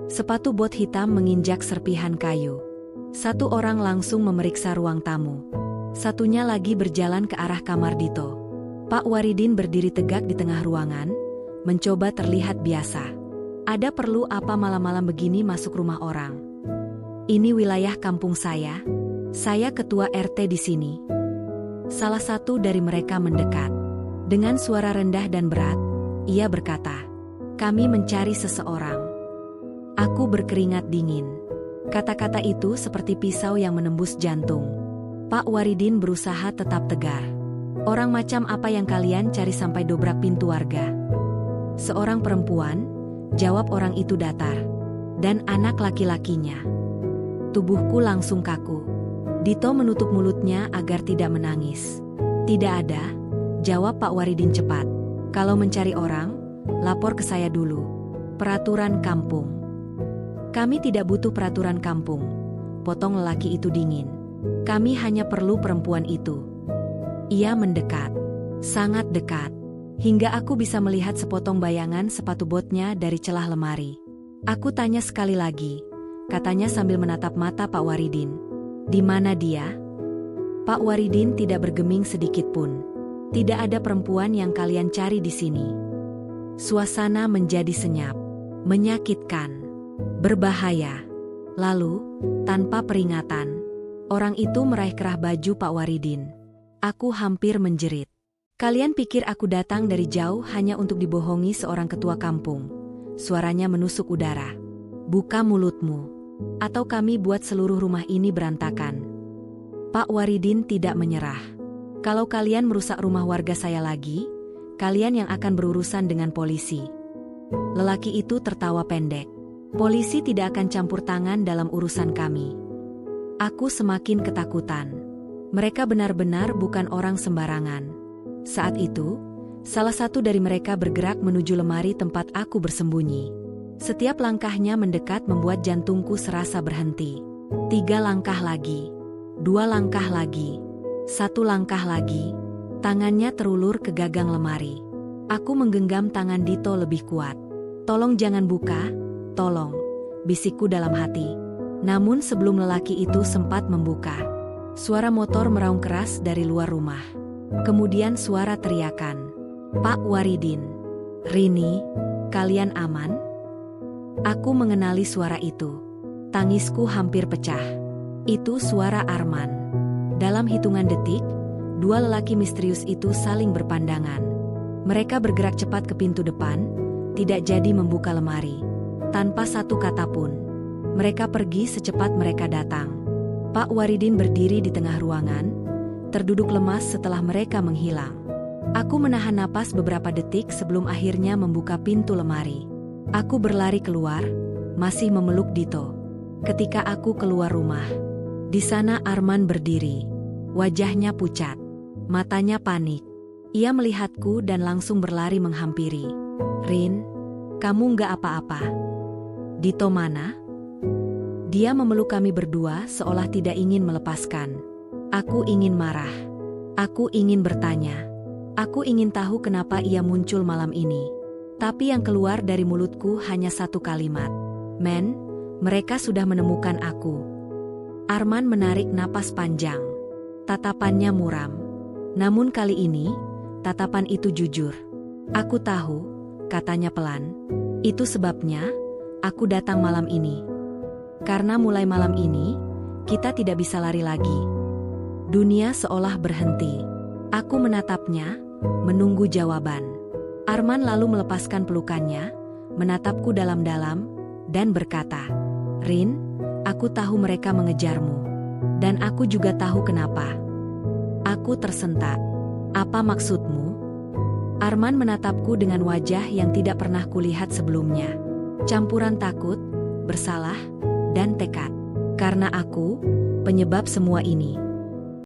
Sepatu bot hitam menginjak serpihan kayu. 1 orang langsung memeriksa ruang tamu. Satunya lagi berjalan ke arah kamar Dito. Pak Waridin berdiri tegak di tengah ruangan, mencoba terlihat biasa. "Ada perlu apa malam-malam begini masuk rumah orang? Ini wilayah kampung saya. Saya ketua RT di sini." Salah satu dari mereka mendekat. Dengan suara rendah dan berat, ia berkata, "Kami mencari seseorang." Aku berkeringat dingin. Kata-kata itu seperti pisau yang menembus jantung. Pak Waridin berusaha tetap tegar. "Orang macam apa yang kalian cari sampai dobrak pintu warga?" "Seorang perempuan," jawab orang itu datar. "Dan anak laki-lakinya." Tubuhku langsung kaku. Dito menutup mulutnya agar tidak menangis. "Tidak ada," jawab Pak Waridin cepat. "Kalau mencari orang, lapor ke saya dulu. Peraturan kampung." "Kami tidak butuh peraturan kampung," potong lelaki itu dingin. "Kami hanya perlu perempuan itu." Ia mendekat. Sangat dekat. Hingga aku bisa melihat sepotong bayangan sepatu botnya dari celah lemari. "Aku tanya sekali lagi," katanya sambil menatap mata Pak Waridin. "Di mana dia?" Pak Waridin tidak bergeming sedikit pun. "Tidak ada perempuan yang kalian cari di sini." Suasana menjadi senyap. Menyakitkan. Berbahaya. Lalu, tanpa peringatan, orang itu meraih kerah baju Pak Waridin. Aku hampir menjerit. "Kalian pikir aku datang dari jauh hanya untuk dibohongi seorang ketua kampung?" Suaranya menusuk udara. "Buka mulutmu, atau kami buat seluruh rumah ini berantakan." Pak Waridin tidak menyerah. "Kalau kalian merusak rumah warga saya lagi, kalian yang akan berurusan dengan polisi." Lelaki itu tertawa pendek. "Polisi tidak akan campur tangan dalam urusan kami." Aku semakin ketakutan. Mereka benar-benar bukan orang sembarangan. Saat itu, salah satu dari mereka bergerak menuju lemari tempat aku bersembunyi. Setiap langkahnya mendekat membuat jantungku serasa berhenti. 3 langkah lagi. 2 langkah lagi. 1 langkah lagi. Tangannya terulur ke gagang lemari. Aku menggenggam tangan Dito lebih kuat. "Tolong jangan buka. Tolong," bisikku dalam hati. Namun sebelum lelaki itu sempat membuka, suara motor meraung keras dari luar rumah. Kemudian suara teriakan. "Pak Waridin, Rini, kalian aman?" Aku mengenali suara itu. Tangisku hampir pecah. Itu suara Arman. Dalam hitungan detik, 2 lelaki misterius itu saling berpandangan. Mereka bergerak cepat ke pintu depan, tidak jadi membuka lemari. Tanpa satu kata pun, mereka pergi secepat mereka datang. Pak Waridin berdiri di tengah ruangan, terduduk lemas setelah mereka menghilang. Aku menahan napas beberapa detik sebelum akhirnya membuka pintu lemari. Aku berlari keluar, masih memeluk Dito. Ketika aku keluar rumah, di sana Arman berdiri. Wajahnya pucat, matanya panik. Ia melihatku dan langsung berlari menghampiri. "Rin, kamu nggak apa-apa?" Dito mana? Dia memeluk kami berdua seolah tidak ingin melepaskan. Aku ingin marah. Aku ingin bertanya. Aku ingin tahu kenapa ia muncul malam ini. Tapi yang keluar dari mulutku hanya satu kalimat. Men, mereka sudah menemukan aku. Arman menarik napas panjang. Tatapannya muram. Namun kali ini, tatapan itu jujur. Aku tahu, katanya pelan. Itu sebabnya, aku datang malam ini. Karena mulai malam ini, kita tidak bisa lari lagi. Dunia seolah berhenti. Aku menatapnya, menunggu jawaban. Arman lalu melepaskan pelukannya, menatapku dalam-dalam, dan berkata, Rin, aku tahu mereka mengejarmu. Dan aku juga tahu kenapa. Aku tersentak. Apa maksudmu? Arman menatapku dengan wajah yang tidak pernah kulihat sebelumnya. Campuran takut, bersalah, dan tekad. Karena aku, penyebab semua ini.